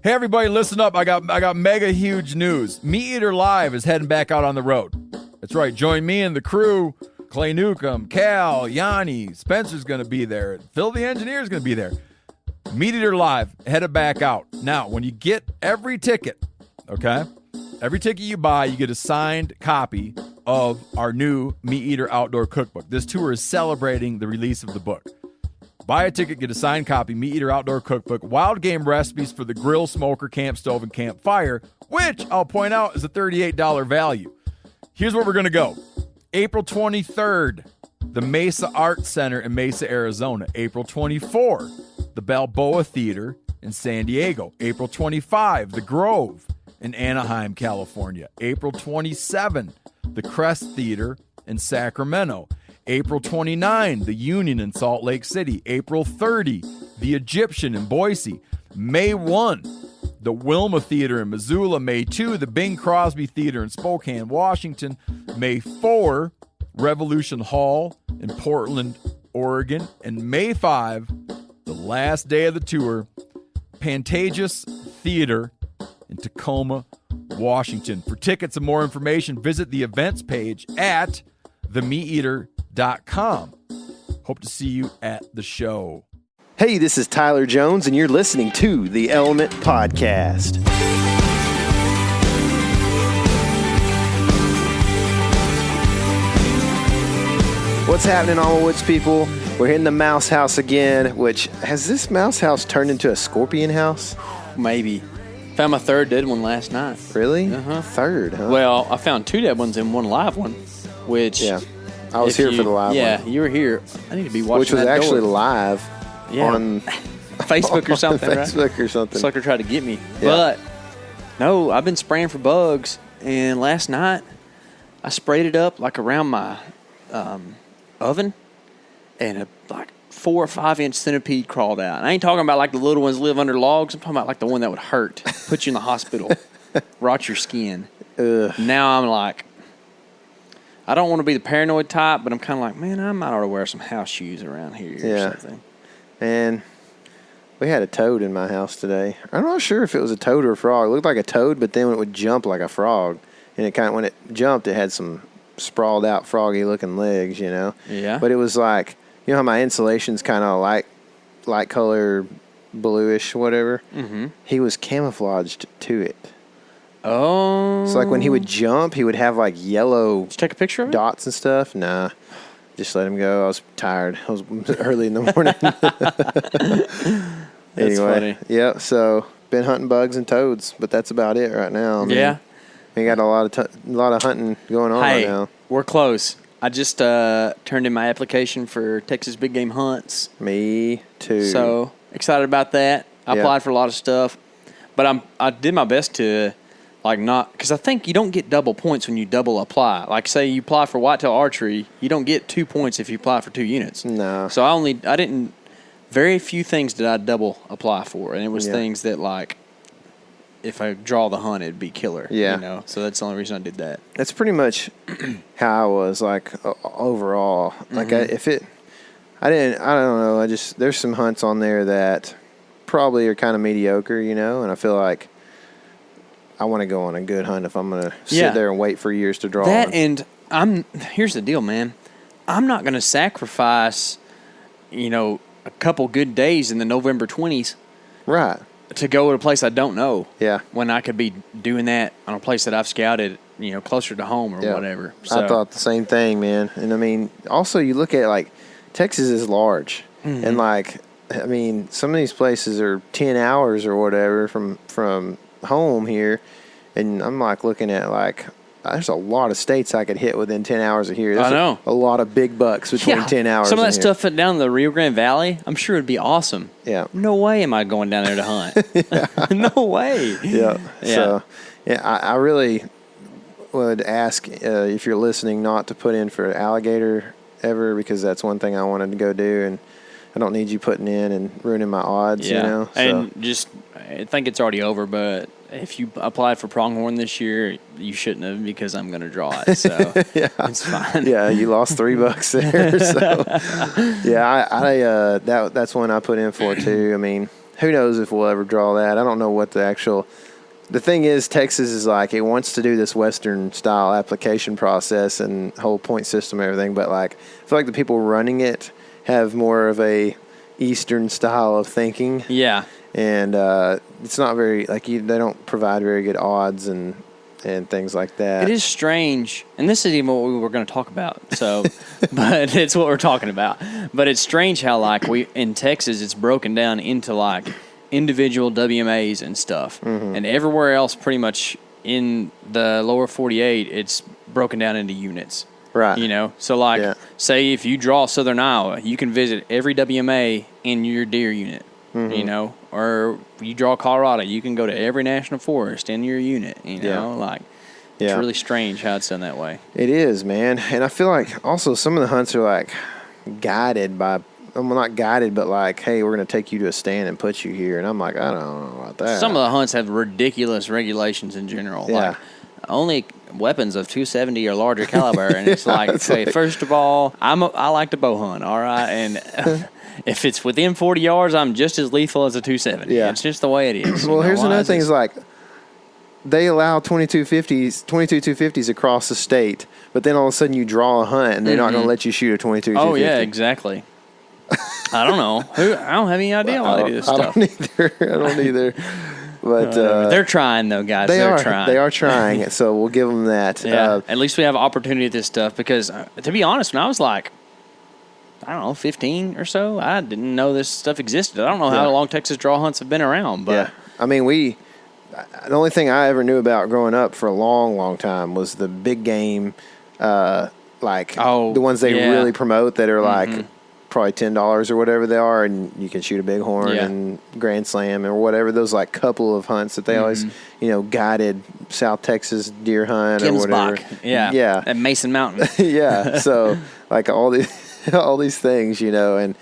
Hey everybody, listen up. I got mega huge news. Meat Eater Live is heading back out on the road. That's right. Join me and the crew. Clay Newcomb, Cal, Yanni, Spencer's going to be there. Phil the Engineer's going to be there. Meat Eater Live headed back out. Now, when you get every ticket, okay? Every ticket you buy, you get a signed copy of our new Meat Eater Outdoor Cookbook. This tour is celebrating the release of the book. Buy a ticket, get a signed copy, Meat Eater Outdoor Cookbook, wild game recipes for the grill, smoker, camp stove, and campfire, which I'll point out is a $38 value. Here's where we're going to go. April 23rd, the Mesa Art Center in Mesa, Arizona. April 24, the Balboa Theater in San Diego. April 25, the Grove in Anaheim, California. April 27, the Crest Theater in Sacramento. April 29, the Union in Salt Lake City. April 30, the Egyptian in Boise. May 1, the Wilma Theater in Missoula. May 2, the Bing Crosby Theater in Spokane, Washington. May 4, Revolution Hall in Portland, Oregon. And May 5, the last day of the tour, Pantages Theater in Tacoma, Washington. For tickets and more information, visit the events page at themeateater.com. Hope to see you at the show. Hey, this is Tyler Jones, and you're listening to the Element Podcast. What's happening, all the woods people? We're in the mouse house again, which, has this mouse house turned into a scorpion house? Maybe. Found my third dead one last night. Really? Uh-huh. Third, huh? Well, I found 2 dead ones and 1 live one, which... Yeah. I was here for the live one. Yeah, you were here. I need to be watching which was that actually door. Live on Facebook or something, on right? Facebook or something. Sucker tried to get me. Yeah. But, no, I've been spraying for bugs, and last night I sprayed it up like around my oven, and a 4 or 5 inch centipede crawled out. And I ain't talking about like the little ones live under logs. I'm talking about like the one that would hurt, put you in the hospital, rot your skin. Ugh. Now I'm like, I don't want to be the paranoid type, but I'm kind of like, man, I might ought to wear some house shoes around here or something. And we had a toad in my house today. I'm not sure if it was a toad or a frog. It looked like a toad, but then it would jump like a frog. And it kind of, when it jumped, it had some sprawled out froggy looking legs, you know? Yeah. But it was like, you know how my insulation's kind of light color, bluish, whatever? Mm-hmm. He was camouflaged to it. Oh. So like when he would jump, he would have like yellow Did you take a picture of it? dots and stuff. Nah. Just let him go. I was tired. I was early in the morning. That's funny. Yeah, so been hunting bugs and toads, but that's about it right now. I mean, Yeah. we got a lot of hunting going on right now. We're close. I just turned in my application for Texas Big Game Hunts. Me too. So excited about that. I applied for a lot of stuff, but I did my best to not, because I think you don't get double points when you double apply. Like say you apply for whitetail archery, you don't get 2 points if you apply for 2 units. No. So very few things did I double apply for, and it was things that like, if I draw the hunt, it'd be killer. Yeah. You know, so that's the only reason I did that. That's pretty much how I was like overall. Like I don't know. There's some hunts on there that probably are kind of mediocre, you know, and I feel like I want to go on a good hunt if I'm going to sit there and wait for years to draw that. one. And here's the deal, man. I'm not going to sacrifice, a couple good days in the November 20s. Right. To go to a place I don't know. Yeah. When I could be doing that on a place that I've scouted, closer to home or whatever. So. I thought the same thing, man. And I mean, also you look at like Texas is large, and like some of these places are 10 hours or whatever from home here, and I'm like looking at like there's a lot of states I could hit within 10 hours of here. There's I know. a lot of big bucks between 10 hours. Some of that here. stuff down the Rio Grande Valley, I'm sure it'd be awesome. Yeah. No way am I going down there to hunt. No way. Yeah. So, I really would ask if you're listening not to put in for alligator ever, because that's one thing I wanted to go do, and I don't need you putting in and ruining my odds, you know. So. And I think it's already over, but if you applied for pronghorn this year, you shouldn't have, because I'm going to draw it. So it's fine. Yeah, you lost $3 there. So I that's one I put in for too. I mean, who knows if we'll ever draw that. I don't know what the thing is, Texas is like, it wants to do this Western style application process and whole point system and everything, but like, I feel like the people running it have more of a Eastern style of thinking. Yeah. And it's not very, like, they don't provide very good odds and things like that. It is strange, and this isn't even what we were going to talk about, so, but it's what we're talking about. But it's strange how, like, in Texas, it's broken down into, like, individual WMAs and stuff. Mm-hmm. And everywhere else, pretty much in the lower 48, it's broken down into units. Right. You know? So, like, say if you draw Southern Iowa, you can visit every WMA in your deer unit, you know? Or you draw Colorado, you can go to every national forest in your unit, you know? Like, it's really strange how it's done that way. It is, man. And I feel like also some of the hunts are, like, guided by, well, not guided, but like, hey, we're going to take you to a stand and put you here. And I'm like, I don't know about that. Some of the hunts have ridiculous regulations in general. Yeah. Like, only weapons of .270 or larger caliber. And it's like, okay, first of all, I like to bow hunt, all right? And if it's within 40 yards, I'm just as lethal as a .270. Yeah. It's just the way it is. Well, here's another thing is like, they allow 22-250s across the state, but then all of a sudden you draw a hunt and they're not going to let you shoot a 22-250. Oh, yeah, exactly. I don't know. I don't have any idea why they do this stuff. I don't either. But they're trying, though, guys. They're trying. They are trying, so we'll give them that. Yeah. At least we have opportunity at this stuff because, to be honest, when I was like, I don't know, 15 or so, I didn't know this stuff existed. I don't know how long Texas draw hunts have been around. But I mean, the only thing I ever knew about growing up for a long, long time was the big game, the ones they really promote that are like probably $10 or whatever they are, and you can shoot a bighorn and Grand Slam or whatever. Those like couple of hunts that they always, guided South Texas deer hunt or whatever. Yeah. At Mason Mountain. So like all these things, and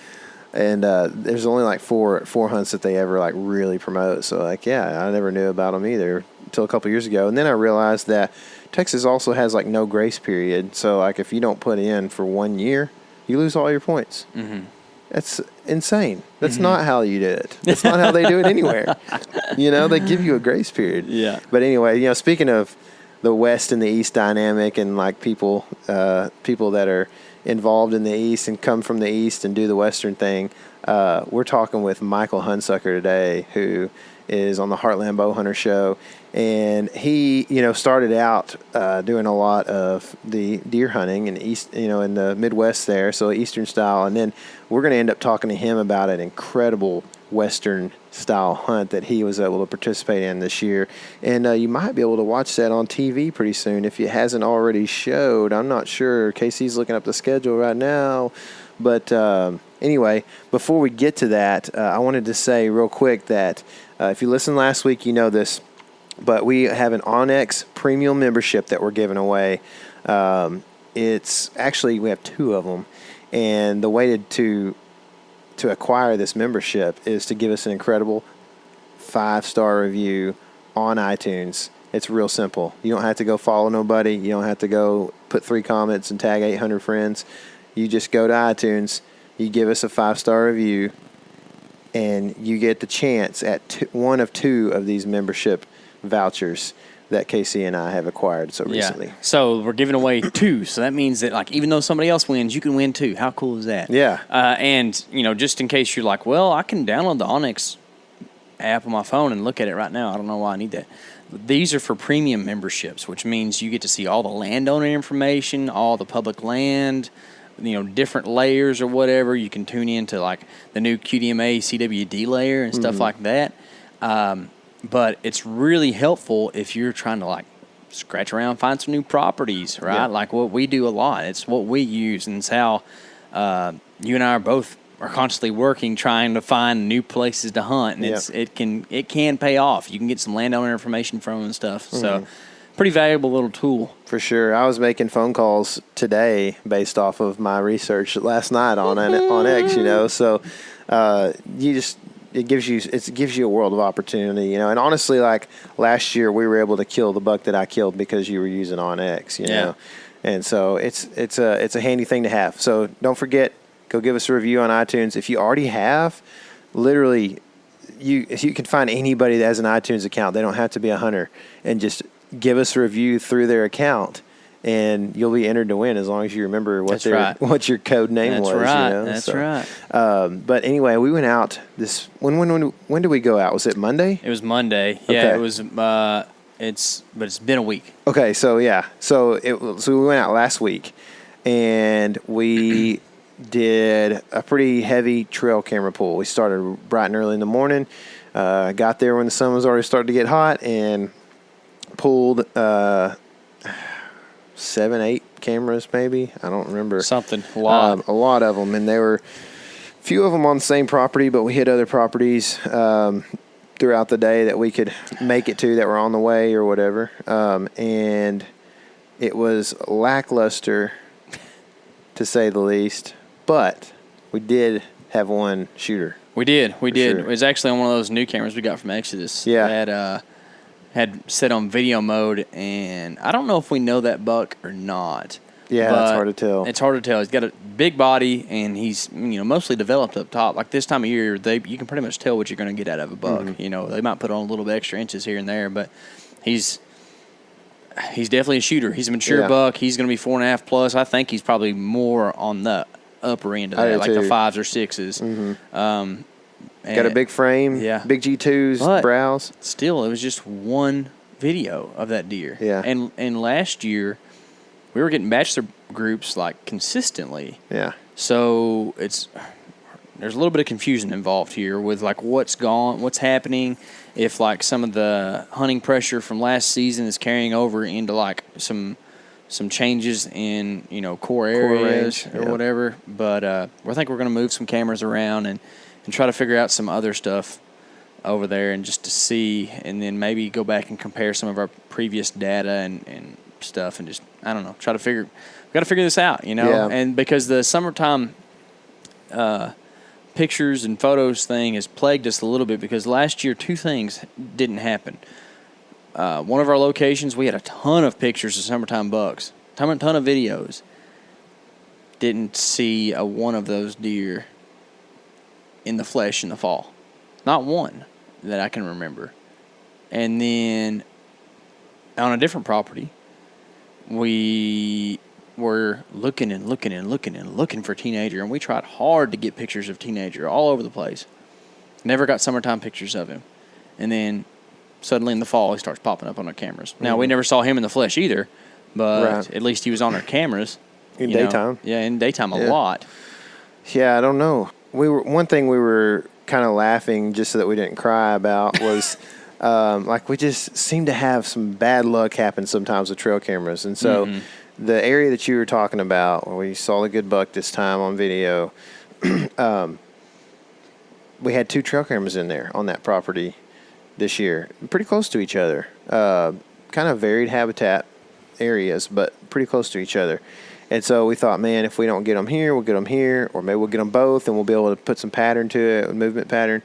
there's only like four hunts that they ever like really promote. So like, I never knew about them either until a couple years ago. And then I realized that Texas also has like no grace period. So like if you don't put in for 1 year, you lose all your points. Mm-hmm. That's insane. That's not how you do it. That's not how they do it anywhere. They give you a grace period. Yeah. But anyway, speaking of the West and the East dynamic and like people that are involved in the East and come from the East and do the Western thing, we're talking with Michael Hunsucker today, who is on the Heartland Bowhunter show. And he, started out doing a lot of the deer hunting in East, in the Midwest there, so Eastern style. And then we're going to end up talking to him about an incredible Western style hunt that he was able to participate in this year. And you might be able to watch that on TV pretty soon if it hasn't already showed. I'm not sure. Casey's looking up the schedule right now. But anyway, before we get to that, I wanted to say real quick that if you listened last week, you know this, but we have an OnX premium membership that we're giving away. It's actually, we have 2 of them. And the way to acquire this membership is to give us an incredible 5-star review on iTunes. It's real simple. You don't have to go follow nobody. You don't have to go put 3 comments and tag 800 friends. You just go to iTunes, you give us a 5-star review, and you get the chance at one of 2 of these membership vouchers that Casey and I have acquired so recently. So we're giving away 2. So that means that, like, even though somebody else wins, you can win too. How cool is that? Yeah. And, just in case you're like, well, I can download the OnX app on my phone and look at it right now. I don't know why I need that. These are for premium memberships, which means you get to see all the landowner information, all the public land, different layers or whatever. You can tune into like the new QDMA CWD layer and stuff like that. But it's really helpful if you're trying to like scratch around, find some new properties, right? Yeah. Like what we do a lot. It's what we use, and it's how you and I are constantly working, trying to find new places to hunt, and it can pay off. You can get some landowner information from them and stuff. So pretty valuable little tool. For sure. I was making phone calls today based off of my research last night on OnX, so it gives you a world of opportunity, and honestly, like last year we were able to kill the buck that I killed because you were using OnX, know, and so it's a handy thing to have. So don't forget, go give us a review on iTunes. If you already have, literally, you can find anybody that has an iTunes account. They don't have to be a hunter, and just give us a review through their account, and you'll be entered to win as long as you remember what what your code name was. Right. You know? That's so, right. But anyway, we went out this when did we go out? Was it Monday? It was Monday. Yeah, Okay. it was. It's been a week. Okay, so yeah, so we went out last week, and we did a pretty heavy trail camera pull. We started bright and early in the morning. Got there when the sun was already starting to get hot, and pulled 7, 8 cameras maybe. I don't remember. Something. A lot of them, and they were a few of them on the same property, but we hit other properties throughout the day that we could make it to that were on the way or whatever. And it was lackluster, to say the least, but we did have one shooter. We did. Sure. It was actually on one of those new cameras we got from Exodus. Yeah. That had set on video mode, and I don't know if we know that buck or not. Yeah, it's hard to tell. It's hard to tell. He's got a big body, and he's mostly developed up top. Like this time of year, you can pretty much tell what you're going to get out of a buck. Mm-hmm. They might put on a little bit extra inches here and there, but he's definitely a shooter. He's a mature buck. He's going to be 4.5 plus. I think he's probably more on the upper end of that, like the 5s or 6s. Mm-hmm. Got a big frame, big G2s, but brows. Still, it was just one video of that deer. Yeah. And last year, we were getting bachelor groups like consistently. Yeah. So there's a little bit of confusion involved here with like what's happening, if like some of the hunting pressure from last season is carrying over into like some changes in core areas range, or whatever. But I think we're going to move some cameras around and try to figure out some other stuff over there, and just to see, and then maybe go back and compare some of our previous data and stuff, and just, I don't know, got to figure this out, Yeah. And because the summertime pictures and photos thing has plagued us a little bit, because last year 2 things didn't happen. One of our locations, we had a ton of pictures of summertime bucks, ton of videos. Didn't see one of those deer in the flesh in the fall. Not one that I can remember. And then on a different property, we were looking for teenager, and we tried hard to get pictures of teenager all over the place. Never got summertime pictures of him. And then suddenly in the fall, he starts popping up on our cameras. Now, we never saw him in the flesh either, but at least he was on our cameras. In daytime. In daytime a lot. Yeah, I don't know. One thing we were kind of laughing just so that we didn't cry about was like we just seem to have some bad luck happen sometimes with trail cameras. And so the area that you were talking about, where we saw the good buck this time on video, we had 2 trail cameras in there on that property this year, pretty close to each other, kind of varied habitat areas, but pretty close to each other. And so we thought, man, if we don't get them here, we'll get them here, or maybe we'll get them both, and we'll be able to put some pattern to it, a movement pattern.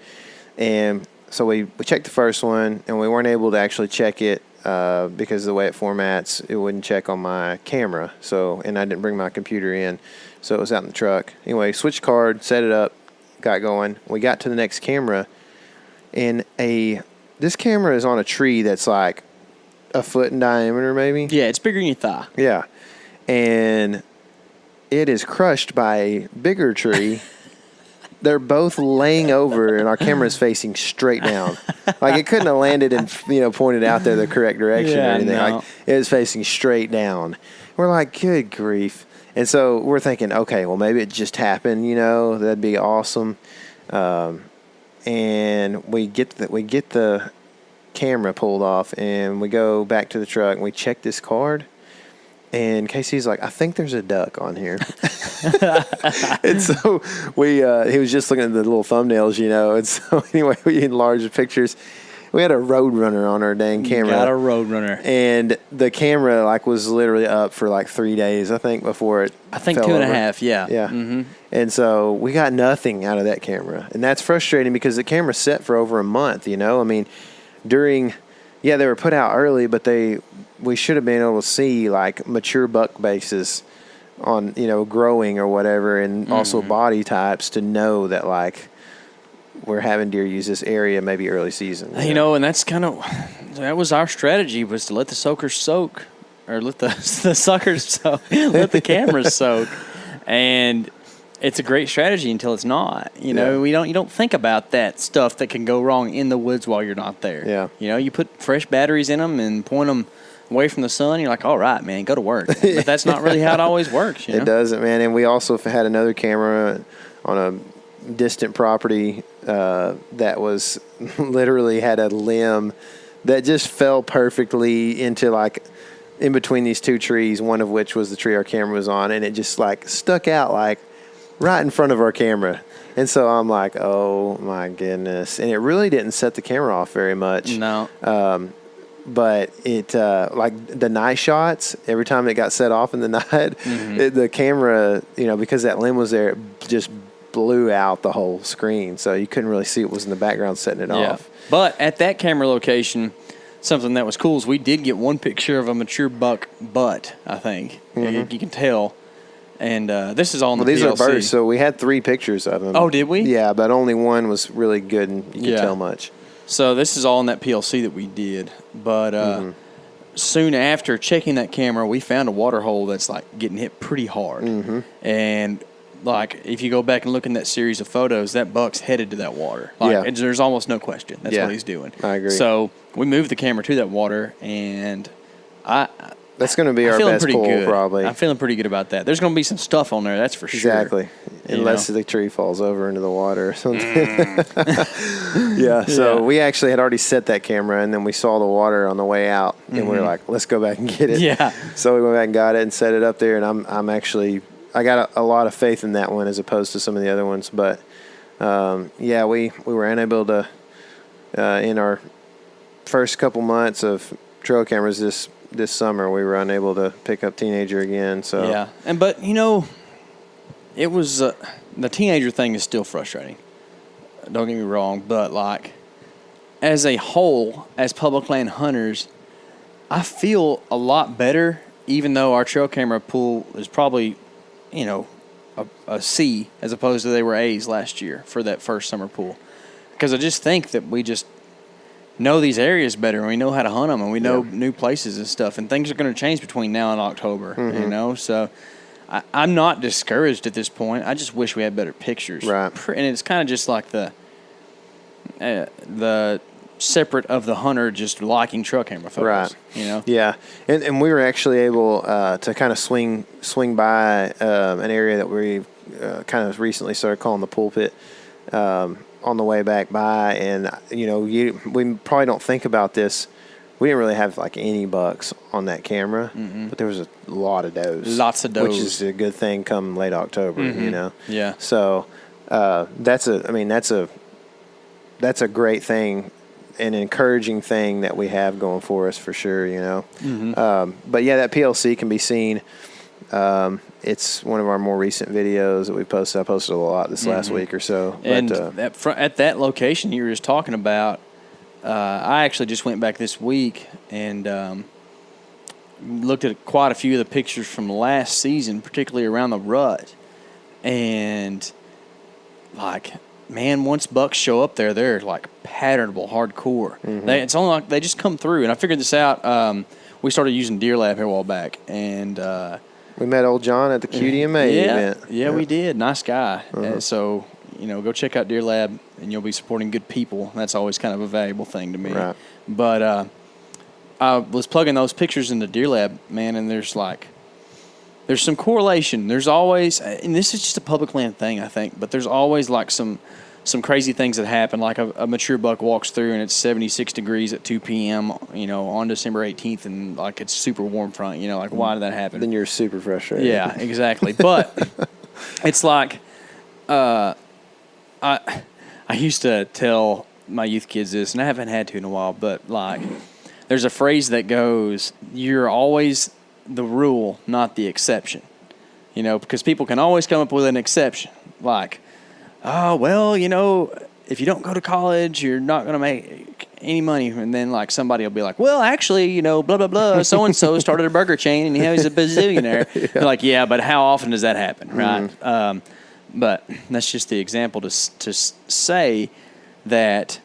And so we checked the first one, and we weren't able to actually check it because of the way it formats. It wouldn't check on my camera, and I didn't bring my computer in, so it was out in the truck. Anyway, switched card, set it up, got going. We got to the next camera, and this camera is on a tree that's like a foot in diameter, maybe. Yeah, it's bigger than your thigh. Yeah. And it is crushed by a bigger tree. They're both laying over, and our camera is facing straight down. Like, it couldn't have landed and pointed out there the correct direction or anything. No. Like, it was facing straight down. We're like, good grief. And so we're thinking, okay, well, maybe it just happened. That'd be awesome. And we get the camera pulled off, and we go back to the truck, and we check this card. And Casey's like, I think there's a duck on here. And so he was just looking at the little thumbnails, And so anyway, we enlarged the pictures. We had a Roadrunner on our dang camera. Got a Roadrunner. And the camera was literally up for 3 days, I think, before it I think fell 2.5, yeah. Yeah. Mm-hmm. And so we got nothing out of that camera. And that's frustrating because the camera's set for over a month, I mean, they were put out early, but we should have been able to see mature buck bases on growing or whatever, and also body types to know that we're having deer use this area maybe early season. You know, and that was our strategy, was to let the soakers soak, or let the suckers soak, let the cameras soak. And it's a great strategy until it's not. You know, you don't think about that stuff that can go wrong in the woods while you're not there. Yeah. You know, you put fresh batteries in them and point them away from the sun. You're like, all right, man, go to work. But that's not really how it always works. You know? It doesn't, man. And we also had another camera on a distant property that was literally had a limb that just fell perfectly into like in between these two trees, one of which was the tree our camera was on, and it just like stuck out like right in front of our camera. And so I'm like, oh my goodness. And it really didn't set the camera off very much. No. But it, like the night shots, every time it got set off in the night, the camera, you know, because that limb was there, it just blew out the whole screen. So you couldn't really see what was in the background setting it off. But at that camera location, something that was cool is we did get one picture of a mature buck butt, I think. You can tell. And this is all in the these PLC. are birds, so we had 3 pictures of them. Oh, did we? Yeah, but only one was really good, and you could tell much. So this is all in that PLC that we did. But soon after checking that camera, we found a water hole that's like getting hit pretty hard. And like if you go back and look in that series of photos, that buck's headed to that water. Like, there's almost no question. That's what he's doing. I agree. So we moved the camera to that water, and that's going to be our best pull, probably. I'm feeling pretty good about that. There's going to be some stuff on there, that's for sure. Exactly. Unless the tree falls over into the water or something. So we actually had already set that camera, and then we saw the water on the way out, and we were like, let's go back and get it. Yeah. So we went back and got it and set it up there, and I'm actually, I got a lot of faith in that one as opposed to some of the other ones. But, we were unable to, in our first couple months of trail cameras this summer, we were unable to pick up Teenager again. So but you know, it was the Teenager thing is still frustrating. Don't get me wrong, but like as a whole, as public land hunters, I feel a lot better. Even though our trail camera pool is probably, you know, a C as opposed to they were A's last year for that first summer pool, because I just think that we just know these areas better, and we know how to hunt them, and we know new places and stuff, and things are going to change between now and October, you know, so I'm not discouraged at this point. I just wish we had better pictures. Right. And it's kind of just like the separate of the hunter just liking trail camera photos, right? You know? Yeah, and we were actually able to kind of swing by an area that we kind of recently started calling the pulpit, on the way back by, and you know, we probably don't think about this. We didn't really have like any bucks on that camera, but there was a lot of does. Lots of does, which is a good thing come late October. You know, yeah. So that's a great thing, an encouraging thing that we have going for us for sure. You know, but yeah, that PLC can be seen. It's one of our more recent videos that we posted. I posted a lot this last week or so. And but, at that location you were just talking about, I actually just went back this week and looked at quite a few of the pictures from last season, particularly around the rut. And, like, man, once bucks show up there, they're, like, patternable, hardcore. It's only like they just come through. And I figured this out. We started using Deer Lab here a while back, and we met old John at the QDMA event. Yeah, we did. Nice guy. So, you know, go check out Deer Lab, and you'll be supporting good people. That's always kind of a valuable thing to me. Right. But I was plugging those pictures into Deer Lab, man, and there's some correlation. There's always, and this is just a public land thing, I think, but there's always like some crazy things that happen. Like a mature buck walks through and it's 76 degrees at 2 p.m., you know, on December 18th, and like it's super warm front, you know, like why did that happen? Then you're super frustrated. Yeah, exactly. But it's like, I used to tell my youth kids this, and I haven't had to in a while, but like, there's a phrase that goes, you're always the rule, not the exception. You know, because people can always come up with an exception. Like, oh, well, you know, if you don't go to college, you're not going to make any money. And then, like, somebody will be like, well, actually, you know, blah, blah, blah, so-and-so started a burger chain, and he's a bazillionaire. They're like, yeah, but how often does that happen, right? But that's just the example to say that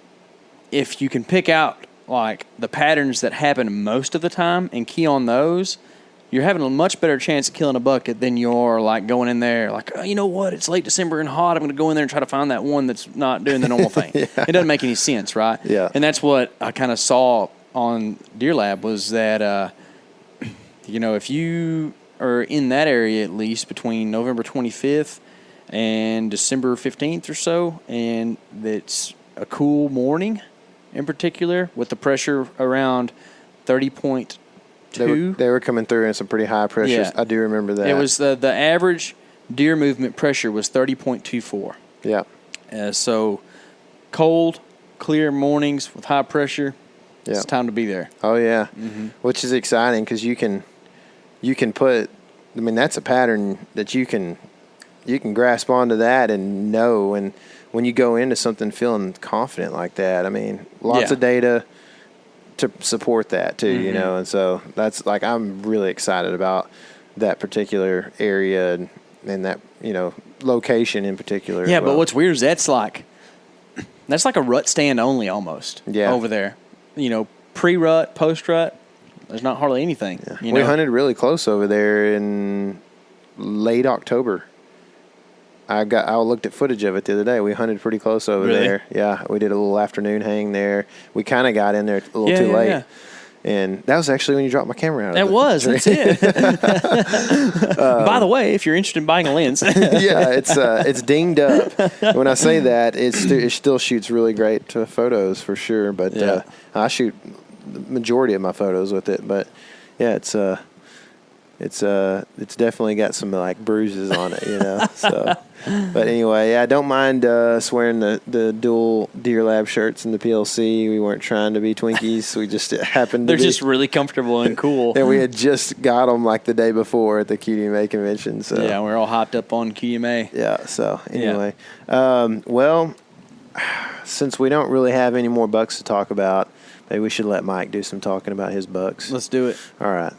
if you can pick out like the patterns that happen most of the time and key on those, you're having a much better chance of killing a bucket than you're like going in there like, oh, you know what, it's late December and hot, I'm going to go in there and try to find that one that's not doing the normal thing. Yeah. It doesn't make any sense, right? Yeah. And that's what I kind of saw on Deer Lab was that, if you are in that area at least between November 25th and December 15th or so, and it's a cool morning in particular with the pressure around 30.2. They were coming through in some pretty high pressures. Yeah. I do remember that. It was the average deer movement pressure was 30.24. Yeah. So cold, clear mornings with high pressure. Yeah. It's time to be there. Oh yeah, which is exciting because you can put. I mean, that's a pattern that you can grasp onto that and know. And when you go into something feeling confident like that, I mean, lots of data to support that too, you know. And so that's like I'm really excited about that particular area and that location in particular. Yeah, but what's weird is that's like a rut stand only almost. Yeah. Over there, pre-rut, post-rut. There's not hardly anything. Yeah. We hunted really close over there in late October. I looked at footage of it the other day. We hunted pretty close over there. Yeah, we did a little afternoon hang there. We kind of got in there a little too late. Yeah. And that was actually when you dropped my camera out. That's it. By the way, if you're interested in buying a lens. Yeah, it's dinged up. When I say that, it still shoots really great photos for sure. But I shoot the majority of my photos with it. But yeah, it's definitely got some like bruises on it, So, but anyway, yeah, I don't mind wearing the dual Deer Lab shirts and the PLC. We weren't trying to be Twinkies. We just happened to. They're just really comfortable and cool. And we had just got them like the day before at the QDMA convention. So yeah, we're all hyped up on QDMA. Yeah. So anyway, well, since we don't really have any more bucks to talk about, maybe we should let Mike do some talking about his bucks. Let's do it. All right.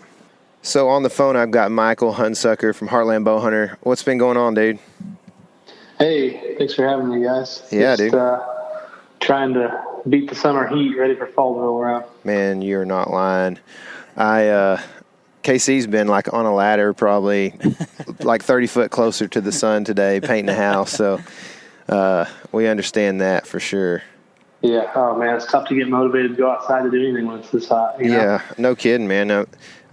So on the phone, I've got Michael Hunsucker from Heartland Bowhunter. What's been going on, dude? Hey, thanks for having me, guys. Yeah, dude. Trying to beat the summer heat, ready for fall to roll around. Man, you're not lying. KC's been like on a ladder, probably like 30 foot closer to the sun today, painting the house. So we understand that for sure. Yeah. Oh man, it's tough to get motivated to go outside to do anything when it's this hot. Yeah, no kidding, man.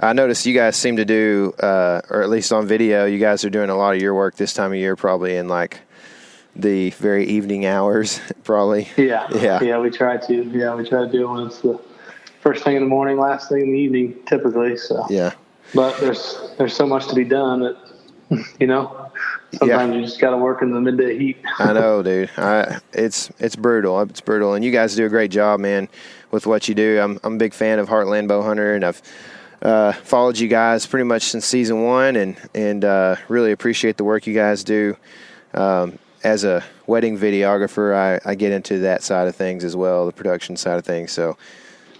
I noticed you guys seem to do, or at least on video, you guys are doing a lot of your work this time of year, probably in like the very evening hours, probably. Yeah. We try to. Yeah, we try to do it when it's the first thing in the morning, last thing in the evening, typically. So. Yeah. But there's so much to be done that sometimes you just got to work in the midday heat. I know, dude. It's brutal. It's brutal, and you guys do a great job, man, with what you do. I'm a big fan of Heartland Bowhunter, and I've followed you guys pretty much since season 1, and really appreciate the work you guys do. As a wedding videographer, I get into that side of things as well, the production side of things. So,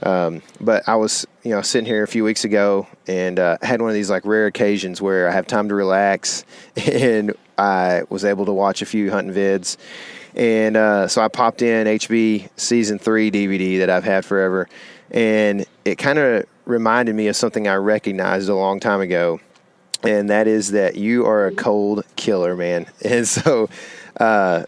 but I was, sitting here a few weeks ago and had one of these like rare occasions where I have time to relax, and I was able to watch a few hunting vids. And so I popped in HB Season 3 DVD that I've had forever, and it kind of reminded me of something I recognized a long time ago, and that is that you are a cold killer, man. And so, I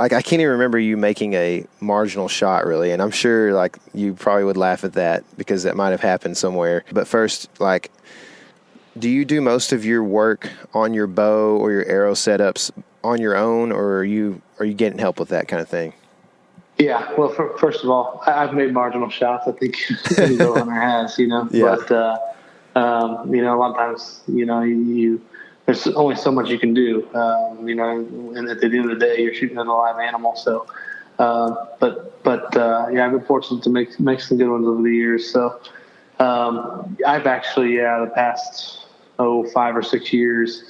can't even remember you making a marginal shot, really. And I'm sure, like, you probably would laugh at that because that might have happened somewhere. But first, like, do you do most of your work on your bow or your arrow setups on your own, or are you getting help with that kind of thing? Yeah, well, first of all, I've made marginal shots. I think any bow hunter has, Yeah. But a lot of times, there's only so much you can do, and at the end of the day, you're shooting at a live animal. So, I've been fortunate to make some good ones over the years. So, I've actually, the past 5 or 6 years,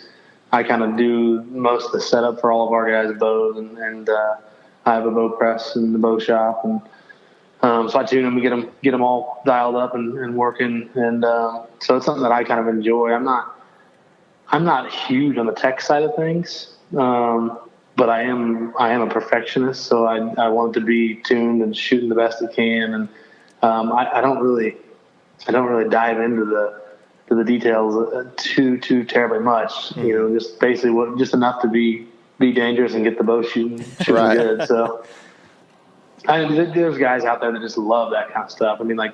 I kind of do most of the setup for all of our guys' bows, and I have a bow press in the bow shop, and so I tune them and get them all dialed up and working, and so it's something that I kind of enjoy. I'm not huge on the tech side of things, but but I am a perfectionist, so I want it to be tuned and shooting the best it can, and I don't really dive into the details too terribly much. You know, just basically just enough to be dangerous and get the bow shooting Right. good. So there's guys out there that just love that kind of stuff. I mean, like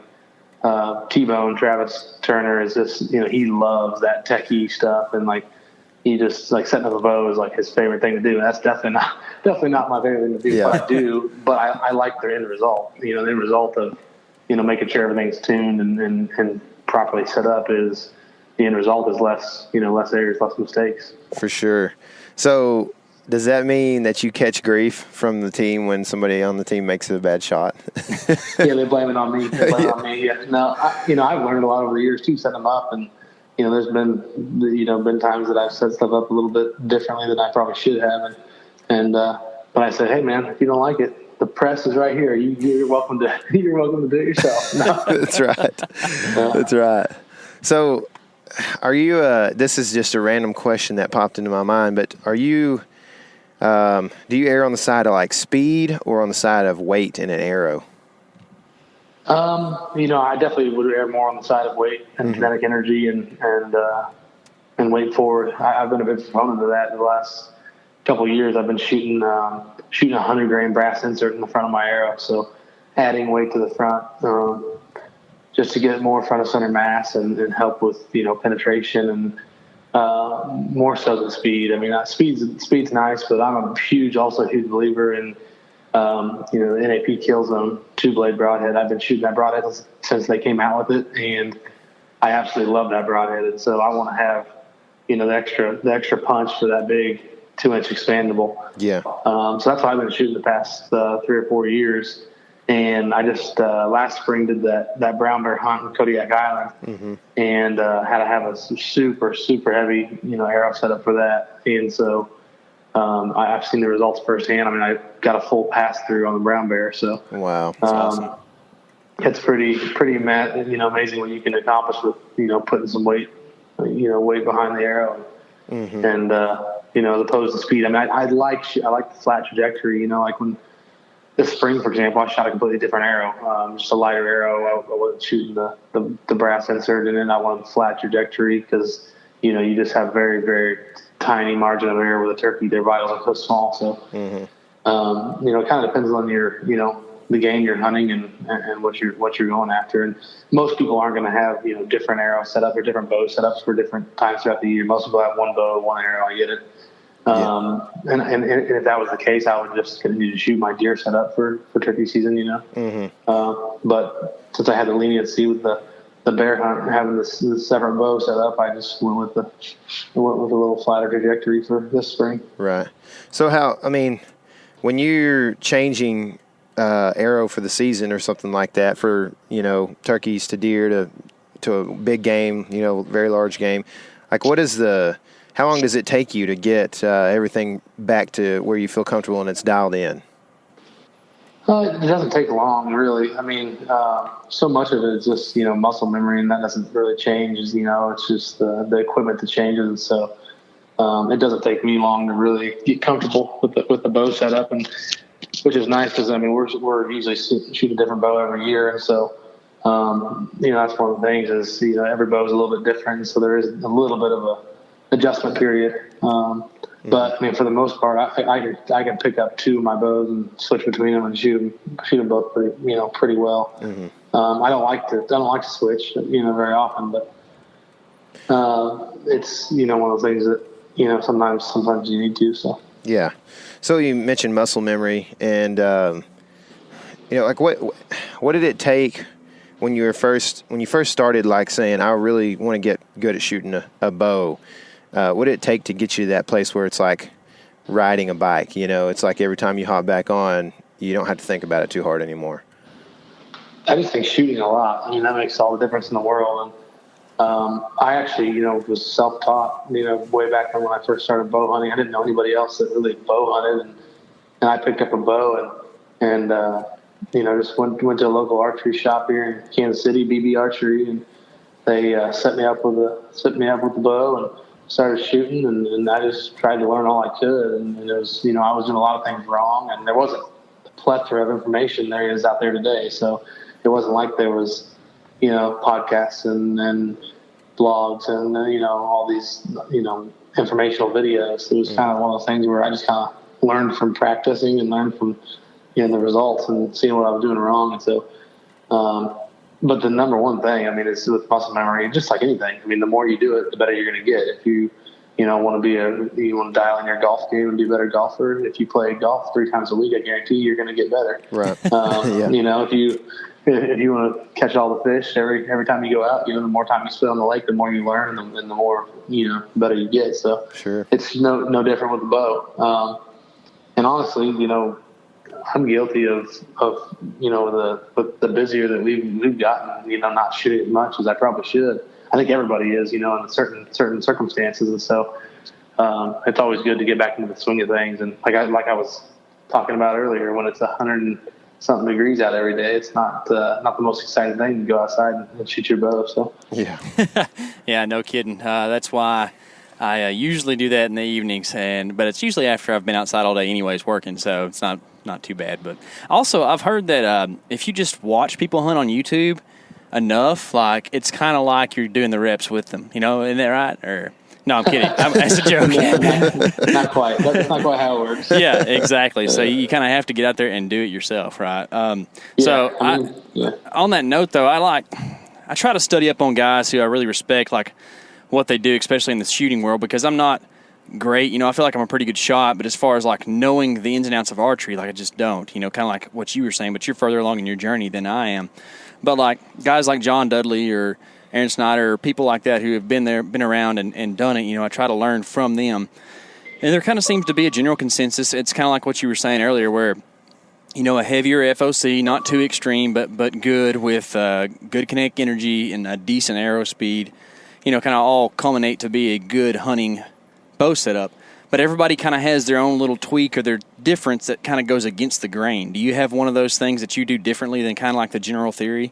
T-Bone, Travis Turner is just, you know, he loves that techie stuff, and like he just like setting up a bow is like his favorite thing to do. And that's definitely not my favorite thing to do. Yeah. But I do, but I like their end result. You know, the end result of, you know, making sure everything's tuned and properly set up is the end result is less errors, less mistakes. For sure. So does that mean that you catch grief from the team when somebody on the team makes a bad shot? Yeah, they blame it on me. On me. Yeah. No, I've learned a lot over the years too, setting them up, and you know, there's been times that I've set stuff up a little bit differently than I probably should have, but I said, hey man, if you don't like it, the press is right here. You're welcome to do it yourself. No. That's right. That's right. So, are you? This is just a random question that popped into my mind, but are you? Do you err on the side of like speed or on the side of weight in an arrow? You know, I definitely would err more on the side of weight and kinetic energy and weight forward. I've been a big proponent of that in the last couple of years. I've been shooting a 100-grain brass insert in the front of my arrow, so adding weight to the front just to get more front of center mass and help with, you know, penetration and more so than speed. I mean, speed's nice, but I'm a huge believer in you know, the NAP Kill Zone 2-blade broadhead. I've been shooting that broadhead since they came out with it, and I absolutely love that broadhead. And so I want to have, you know, the extra punch for that big 2-inch expandable. Yeah. So that's what I've been shooting the past 3 or 4 years. And I just last spring did that brown bear hunt in Kodiak Island, and had to have a super heavy, you know, arrow set up for that. And so I've seen the results firsthand. I mean, I got a full pass through on the brown bear. So wow, that's awesome. It's pretty amazing what you can accomplish with, you know, putting some weight behind the arrow, and you know, as opposed to speed. I mean, I like the flat trajectory. You know, like when this spring, for example, I shot a completely different arrow, just a lighter arrow. I wasn't shooting the brass insert in it. I wanted flat trajectory because, you know, you just have very, very tiny margin of error with a turkey. Their vitals are so small. So, you know, it kind of depends on your, you know, the game you're hunting and what you're going after. And most people aren't going to have, you know, different arrows set up or different bow setups for different times throughout the year. Most people have one bow, one arrow. I get it. And if that was the case, I would just continue to shoot my deer setup for turkey season, you know. But since I had the leniency with the bear hunt and having this separate bow set up, I just went with a little flatter trajectory for this spring. Right. So when you're changing arrow for the season or something like that, for, you know, turkeys to deer to a big game, you know, very large game, like how long does it take you to get everything back to where you feel comfortable and it's dialed in? It doesn't take long, really. I mean, so much of it is just, you know, muscle memory, and that doesn't really change. You know, it's just the equipment that changes. And so it doesn't take me long to really get comfortable with the bow setup, and which is nice because, I mean, we're usually shoot a different bow every year. And so, you know, that's one of the things is, you know, every bow is a little bit different. So there is a little bit of a adjustment period. But I mean, for the most part, I can pick up 2 of my bows and switch between them and shoot them both pretty well. I don't like to switch, you know, very often, but it's, you know, one of those things that, you know, sometimes you need to. So yeah. So you mentioned muscle memory, and you know, like what did it take when you first started, like saying, I really want to get good at shooting a bow? What did it take to get you to that place where it's like riding a bike? You know, it's like every time you hop back on, you don't have to think about it too hard anymore. I just think shooting a lot. I mean, that makes all the difference in the world. And I actually, you know, was self-taught, you know, way back when I first started bow hunting. I didn't know anybody else that really bow hunted. And I picked up a bow and you know, just went to a local archery shop here in Kansas City, BB Archery, and they set me up with the bow and started shooting, and I just tried to learn all I could. And it was, I was doing a lot of things wrong, and there wasn't the plethora of information there is out there today. So it wasn't like there was, podcasts and blogs and, all these, informational videos. It was kind of one of those things where I just kind of learned from practicing and learned from, the results and seeing what I was doing wrong. And so, but the number one thing, it's with muscle memory, just like anything. The more you do it, the better you're going to get. If you want to dial in your golf game and be a better golfer. If you play golf 3 times a week, I guarantee you're going to get better. Right. If you want to catch all the fish every time you go out, the more time you spend on the lake, the more you learn, and the more better you get. So sure, it's no different with the bow. And honestly, I'm guilty of the busier that we've gotten, not shooting as much as I probably should. I think everybody is, in certain circumstances, and so it's always good to get back into the swing of things. And like I was talking about earlier, when it's 100-something degrees out every day, it's not the most exciting thing to go outside and shoot your bow. So yeah, yeah, no kidding. That's why I usually do that in the evenings, but it's usually after I've been outside all day anyways working, so it's not too bad. But also, I've heard that if you just watch people hunt on YouTube enough, like it's kind of like you're doing the reps with them. Isn't that right? Or no, I'm kidding. That's a joke. Not quite. That's not quite how it works. Yeah, exactly. So you kind of have to get out there and do it yourself, right? On that note, though, I try to study up on guys who I really respect, like what they do, especially in the shooting world, because I'm not great. I feel like I'm a pretty good shot, but as far as like knowing the ins and outs of archery, like I just don't. Kind of like what you were saying, but you're further along in your journey than I am. But like guys like John Dudley or Aaron Snyder or people like that who have been around and done it, I try to learn from them. And there kind of seems to be a general consensus. It's kind of like what you were saying earlier, where a heavier FOC, not too extreme, but good with good kinetic energy and a decent arrow speed, kind of all culminate to be a good hunting bow setup. But everybody kind of has their own little tweak or their difference that kind of goes against the grain. Do you have one of those things that you do differently than kind of like the general theory?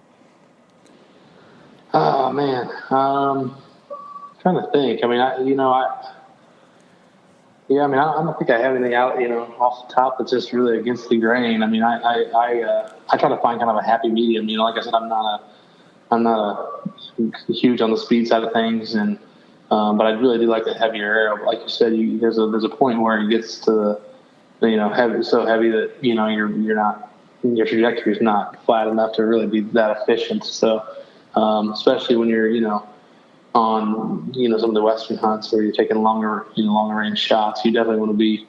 Oh man, trying to think. I don't think I have anything out, off the top that's just really against the grain. I try to find kind of a happy medium. Like I said, I'm not huge on the speed side of things, and but I really do like the heavier arrow. But like you said, there's a point where it gets to so heavy that your trajectory is not flat enough to really be that efficient. So especially when you're on some of the western hunts where you're taking longer range shots, you definitely want to be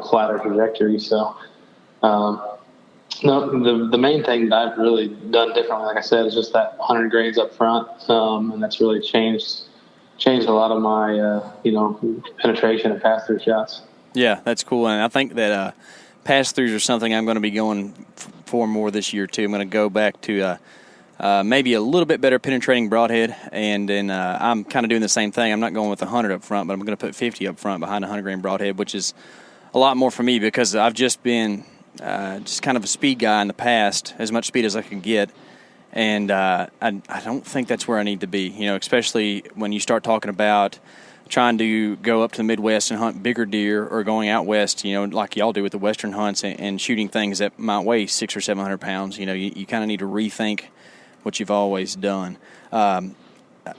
flatter trajectory. So no, the main thing that I've really done differently, like I said, is just that 100 grains up front, and that's really changed a lot of my penetration and pass through shots. Yeah, that's cool, and I think that pass throughs are something I'm going to be going for more this year too. I'm going to go back to maybe a little bit better penetrating broadhead, and then I'm kind of doing the same thing. I'm not going with 100 up front, but I'm going to put 50 up front behind a 100 grain broadhead, which is a lot more for me because I've just been just kind of a speed guy in the past, as much speed as I can get. And I don't think that's where I need to be, especially when you start talking about trying to go up to the Midwest and hunt bigger deer, or going out west, like y'all do with the Western hunts, and shooting things that might weigh 600 or 700 pounds. You kind of need to rethink what you've always done.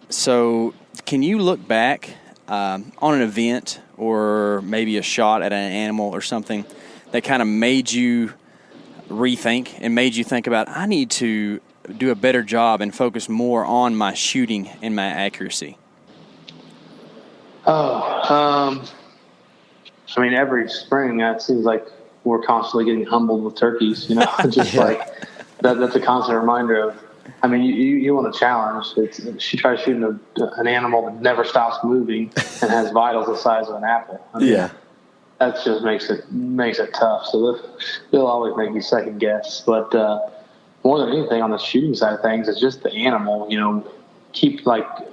So can you look back on an event or maybe a shot at an animal or something that kind of made you rethink and made you think about, I need to do a better job and focus more on my shooting and my accuracy? Every spring it seems like we're constantly getting humbled with turkeys, just like that's a constant reminder of, you want a challenge. She tries shooting an animal that never stops moving and has vitals the size of an apple. That just makes it tough. So they'll always make you second guess. But more than anything on the shooting side of things, it's just the animal. Keep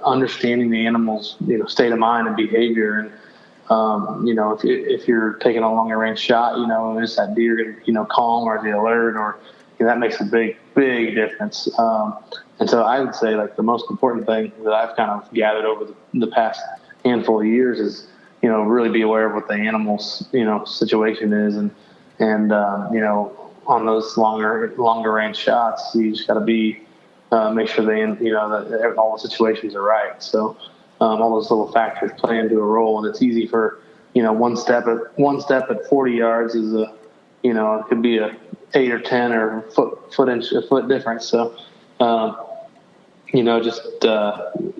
understanding the animal's state of mind and behavior. And if you're taking a longer range shot, is that deer calm, or is he alert, or that makes a big difference. And so I would say the most important thing that I've kind of gathered over the past handful of years is, really be aware of what the animal's, situation is. And on those longer range shots, you just got to be, make sure that all the situations are right. So, all those little factors play into a role, and it's easy for, one step at 40 yards is it could be a 8 or 10 or a foot difference. So, just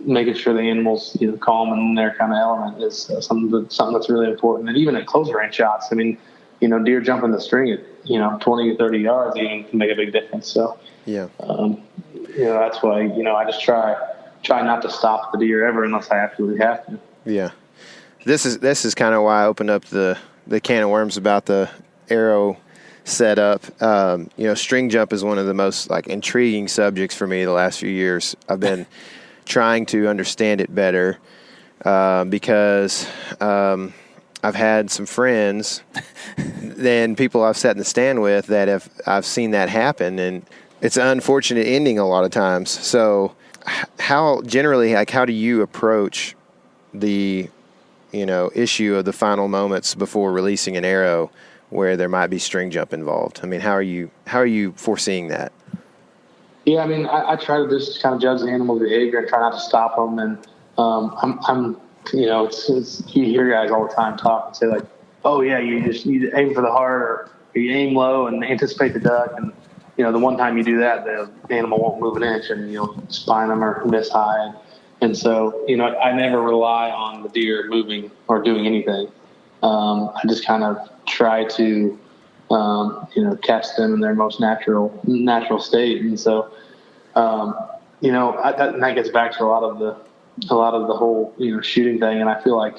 making sure the animal's calm and in their kind of element is something that's really important. And even at close range shots, I mean, deer jumping the string at 20 or 30 yards even can make a big difference. So yeah, that's why I just try not to stop the deer ever unless I absolutely have to. Yeah, this is kind of why I opened up the can of worms about the arrow setup. String jump is one of the most intriguing subjects for me the last few years. I've been trying to understand it better because I've had some friends and people I've sat in the stand with that I've seen that happen, and it's an unfortunate ending a lot of times. So how generally, how do you approach the issue of the final moments before releasing an arrow where there might be string jump involved? I mean, how are you foreseeing that? Yeah, I mean, I try to just kind of judge the animal's behavior and try not to stop them. And it's you hear guys all the time talk and say like, oh yeah, you aim for the heart, or you aim low and anticipate the duck. And the one time you do that, the animal won't move an inch, and you'll spine them or miss high. And so, I never rely on the deer moving or doing anything. I just kind of try to, catch them in their most natural state. And so, that gets back to a lot of the whole, shooting thing. And I feel like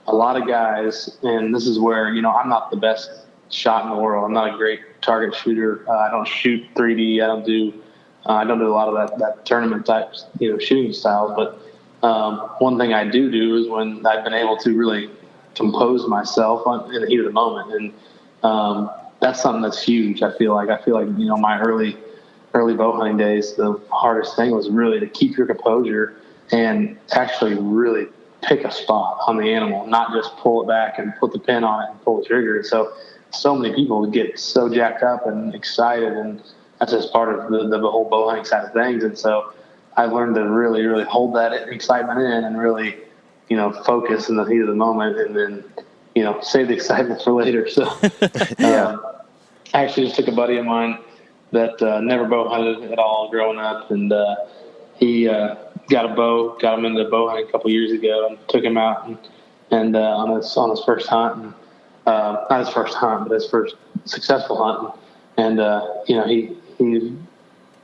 a lot of guys, and this is where, I'm not the best shot in the world. I'm not a great target shooter. I don't shoot 3D. I don't do a lot of that tournament type, shooting styles. But one thing I do is when I've been able to really compose myself in the heat of the moment, and that's something that's huge. I feel like my early bow hunting days, the hardest thing was really to keep your composure and actually really pick a spot on the animal, not just pull it back and put the pin on it and pull the trigger. So many people would get so jacked up and excited, and that's just part of the whole bow hunting side of things. And so I learned to really, really hold that excitement in and really, focus in the heat of the moment, and then, save the excitement for later. So, yeah. I actually just took a buddy of mine that never bow hunted at all growing up, and he got a bow, got him into bow hunting a couple years ago, and took him out and on his first hunt, and not his first hunt, but his first successful hunt. And he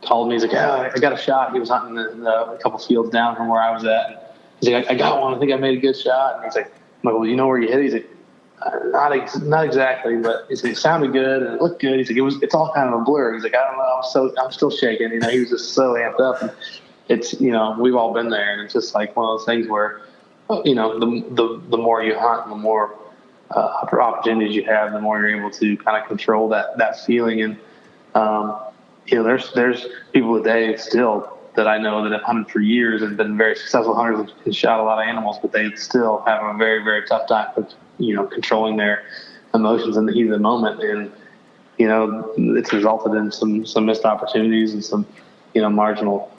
called me. He's like, "Yeah, I got a shot." He was hunting a couple fields down from where I was at. And he's like, "I got one. I think I made a good shot." And he's like, "Well, you know where you hit it?" He's like, not exactly, but he said it sounded good and it looked good. He's like, it's all kind of a blur. He's like, I don't know, I'm still shaking. He was just so amped up. And it's, we've all been there, and it's just like one of those things where, the more you hunt, and the more opportunities you have, the more you're able to kind of control that feeling. And there's people today still that I know that have hunted for years and been very successful hunters and shot a lot of animals, but they still have a very, very tough time with, controlling their emotions in the heat of the moment. And, it's resulted in some missed opportunities and some, marginal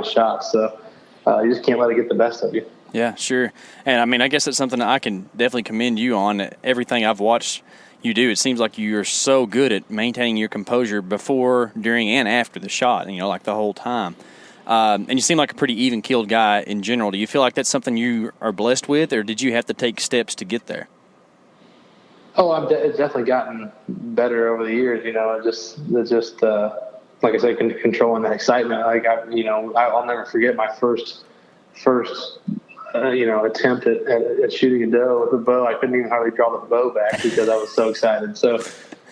shots. So you just can't let it get the best of you. Yeah, sure. And I mean, I guess that's something that I can definitely commend you on. Everything I've watched you do, it seems like you're so good at maintaining your composure before, during, and after the shot, like the whole time. And you seem like a pretty even-keeled guy in general. Do you feel like that's something you are blessed with, or did you have to take steps to get there? Oh, it's definitely gotten better over the years. It's just like I said, controlling that excitement. Like I'll never forget my first attempt at shooting a doe with a bow. I couldn't even hardly draw the bow back because I was so excited. So,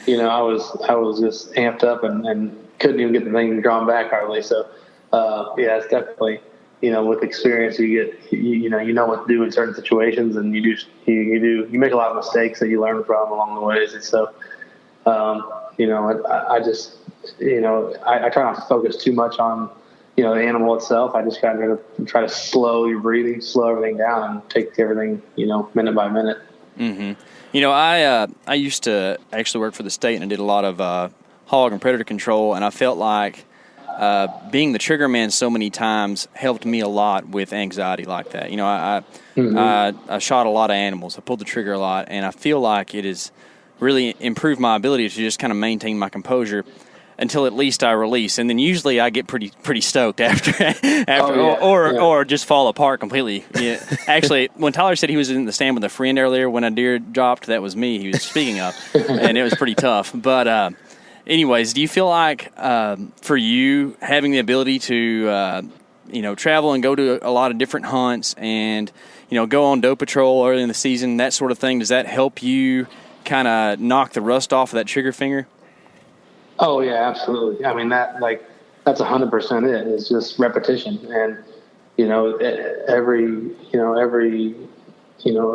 I was just amped up and couldn't even get the thing drawn back hardly. So, it's definitely, with experience, you get, you know what to do in certain situations, and you make a lot of mistakes that you learn from along the ways. And so, I just, I try not to focus too much on, the animal itself. I just got to try to slow your breathing, slow everything down, and take everything, minute by minute. Mm-hmm. I used to actually work for the state, and I did a lot of hog and predator control, and I felt like being the trigger man so many times helped me a lot with anxiety like that. I shot a lot of animals. I pulled the trigger a lot, and I feel like it has really improved my ability to just kind of maintain my composure until at least I release, and then usually I get pretty stoked after, or just fall apart completely. Yeah. Actually, when Tyler said he was in the stand with a friend earlier when a deer dropped, that was me he was speaking of, and it was pretty tough. But anyways, do you feel like for you having the ability to travel and go to a lot of different hunts and go on doe patrol early in the season, that sort of thing, does that help you kind of knock the rust off of that trigger finger? Oh yeah, absolutely. I mean that's 100% it. It's just repetition, and every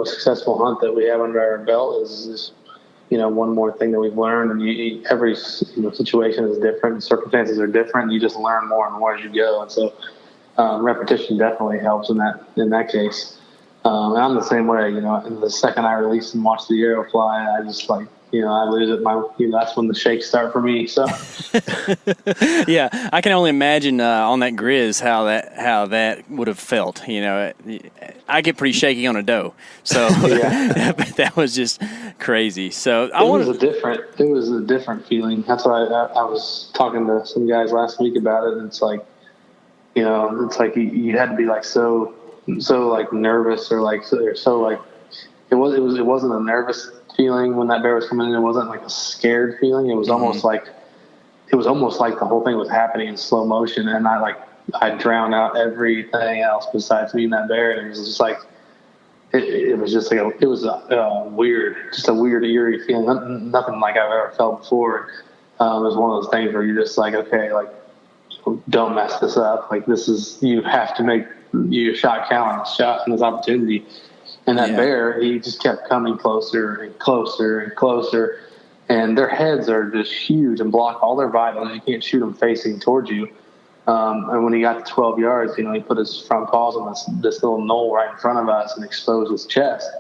successful hunt that we have under our belt is one more thing that we've learned. And every situation is different, circumstances are different. You just learn more and more as you go, and so repetition definitely helps in that case. And I'm the same way. And the second I release and watch the arrow fly, I just I lose it. That's when the shakes start for me. So, yeah, I can only imagine on that grizz how that would have felt. I get pretty shaky on a doe, so that was just crazy. So it was a different feeling. That's why I was talking to some guys last week about it. And it's like, you had to be so nervous or it wasn't a nervous feeling when that bear was coming in. It wasn't like a scared feeling. It was almost like the whole thing was happening in slow motion, and I drowned out everything else besides me and that bear. And it was just it was a weird, eerie feeling. Nothing like I've ever felt before. It was one of those things where you're just okay, don't mess this up. You have to make your shot count on this opportunity. And that bear, he just kept coming closer and closer and closer. And their heads are just huge and block all their vitals. You can't shoot them facing towards you. And when he got to 12 yards, he put his front paws on this little knoll right in front of us and exposed his chest.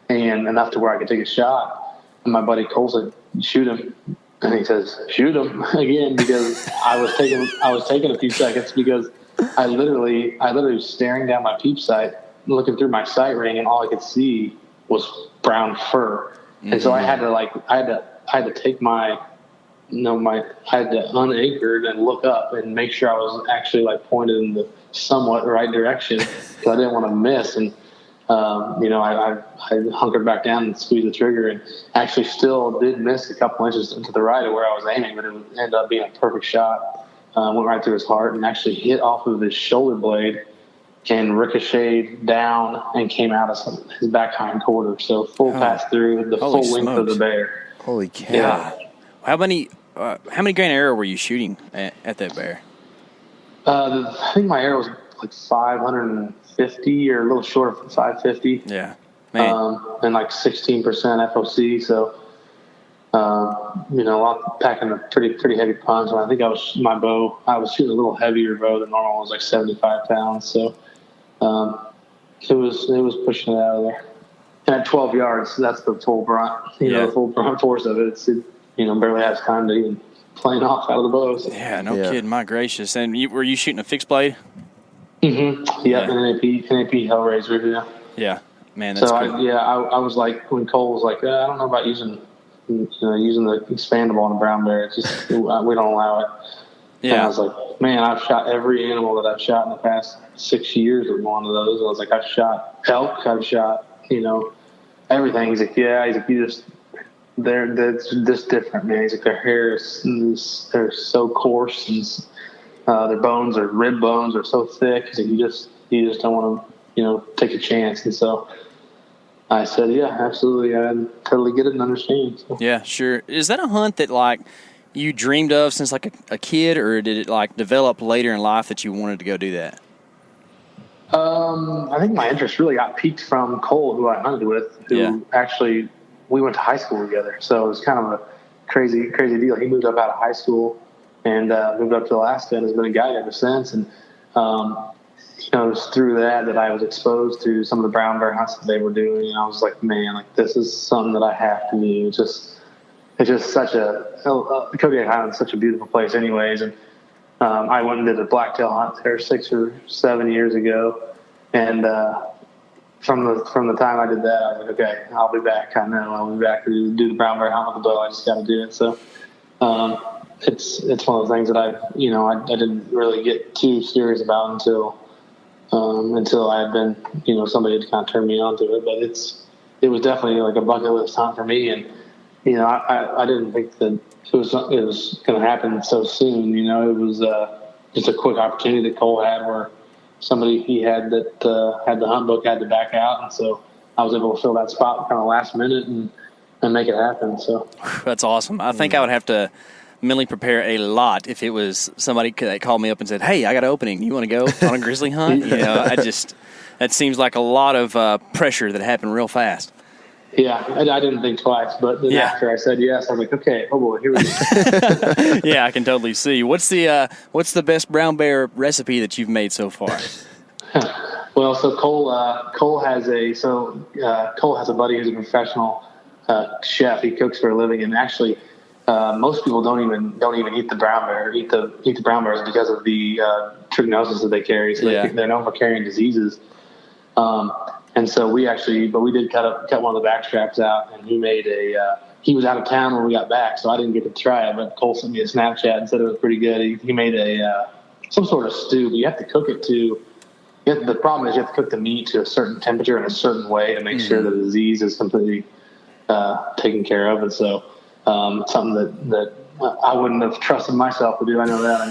And enough to where I could take a shot. And my buddy Cole said, shoot him. And he says, shoot him again, because I was taking a few seconds, because I literally was staring down my peep sight, looking through my sight ring, and all I could see was brown fur. Mm-hmm. And so I had to take I had to unanchor and look up and make sure I was actually pointed in the somewhat right direction, because I didn't want to miss. And I hunkered back down and squeezed the trigger, and actually still did miss a couple inches to the right of where I was aiming, but it ended up being a perfect shot. Went right through his heart and actually hit off of his shoulder blade and ricocheted down and came out of his back hind quarter. So full pass through the full length of the bear. Holy cow. Yeah. How many grain arrow were you shooting at that bear? I think my arrow was 550 or a little short of 550. Yeah. Man. And 16% FOC. So, packing a pretty heavy punch. And I think I was shooting a little heavier bow than normal. It was 75 pounds. So, it was pushing it out of there. And at 12 yards, that's the full brunt, the full brunt force of it. It barely has time to even plane off out of the bows. Yeah, no kidding. My gracious. And were you shooting a fixed blade? Mm-hmm. Yeah, an NAP Hellraiser. Yeah. Yeah. Man, that's cool. I was when Cole was I don't know about using the expandable on a brown bear. It's just, we don't allow it. Yeah. And I was like, man, I've shot every animal that I've shot in the past 6 years with one of those. I was like, I've shot elk, I've shot, everything. He's like, they're just different, man. He's like, their hair they're so coarse, and their bones, their rib bones are so thick. He's like, you just don't want to, take a chance. And so I said, yeah, absolutely. I totally get it and understand. So. Yeah, sure. Is that a hunt that you dreamed of since a kid, or did it develop later in life that you wanted to go do that? I think my interest really got piqued from Cole, who I hunted with, who actually we went to high school together. So it was kind of a crazy deal. He moved up out of high school and moved up to Alaska and has been a guide ever since. And it was through that I was exposed to some of the brown bear hunts that they were doing. And I was like, man, like this is something that I have to do. It's just such Kodiak Highland is such a beautiful place anyways. And I went and did a blacktail hunt there 6 or 7 years ago. And from the time I did that, I was like, okay, I'll be back. I know I'll be back to do the brown bear hunt with the bow. I just got to do it. So it's one of those things that I didn't really get too serious about until I had been, somebody had kind of turned me on to it. But it was definitely like a bucket list hunt for me. And, I didn't think that it was going to happen so soon. It was just a quick opportunity that Cole had where somebody he had that had the hunt book had to back out. And so I was able to fill that spot kind of last minute and make it happen. So that's awesome. I think I would have to mentally prepare a lot if it was somebody that called me up and said, hey, I got an opening. You want to go on a grizzly hunt? That seems like a lot of pressure that happened real fast. Yeah, I didn't think twice, but then after I said yes, I'm like, okay, oh boy, here we go. Yeah, I can totally see. What's the best brown bear recipe that you've made so far? Well, so Cole has a buddy who's a professional chef. He cooks for a living, and actually, most people don't even eat the brown bear. Eat the brown bears because of the trichinosis that they carry. So they're known for carrying diseases. And so we did cut one of the back straps out, and he was out of town when we got back, so I didn't get to try it, but Cole sent me a Snapchat and said it was pretty good. He made some sort of stew, but you have to cook it the problem is you have to cook the meat to a certain temperature in a certain way to make sure the disease is completely taken care of. And so something that I wouldn't have trusted myself to do. I know that. I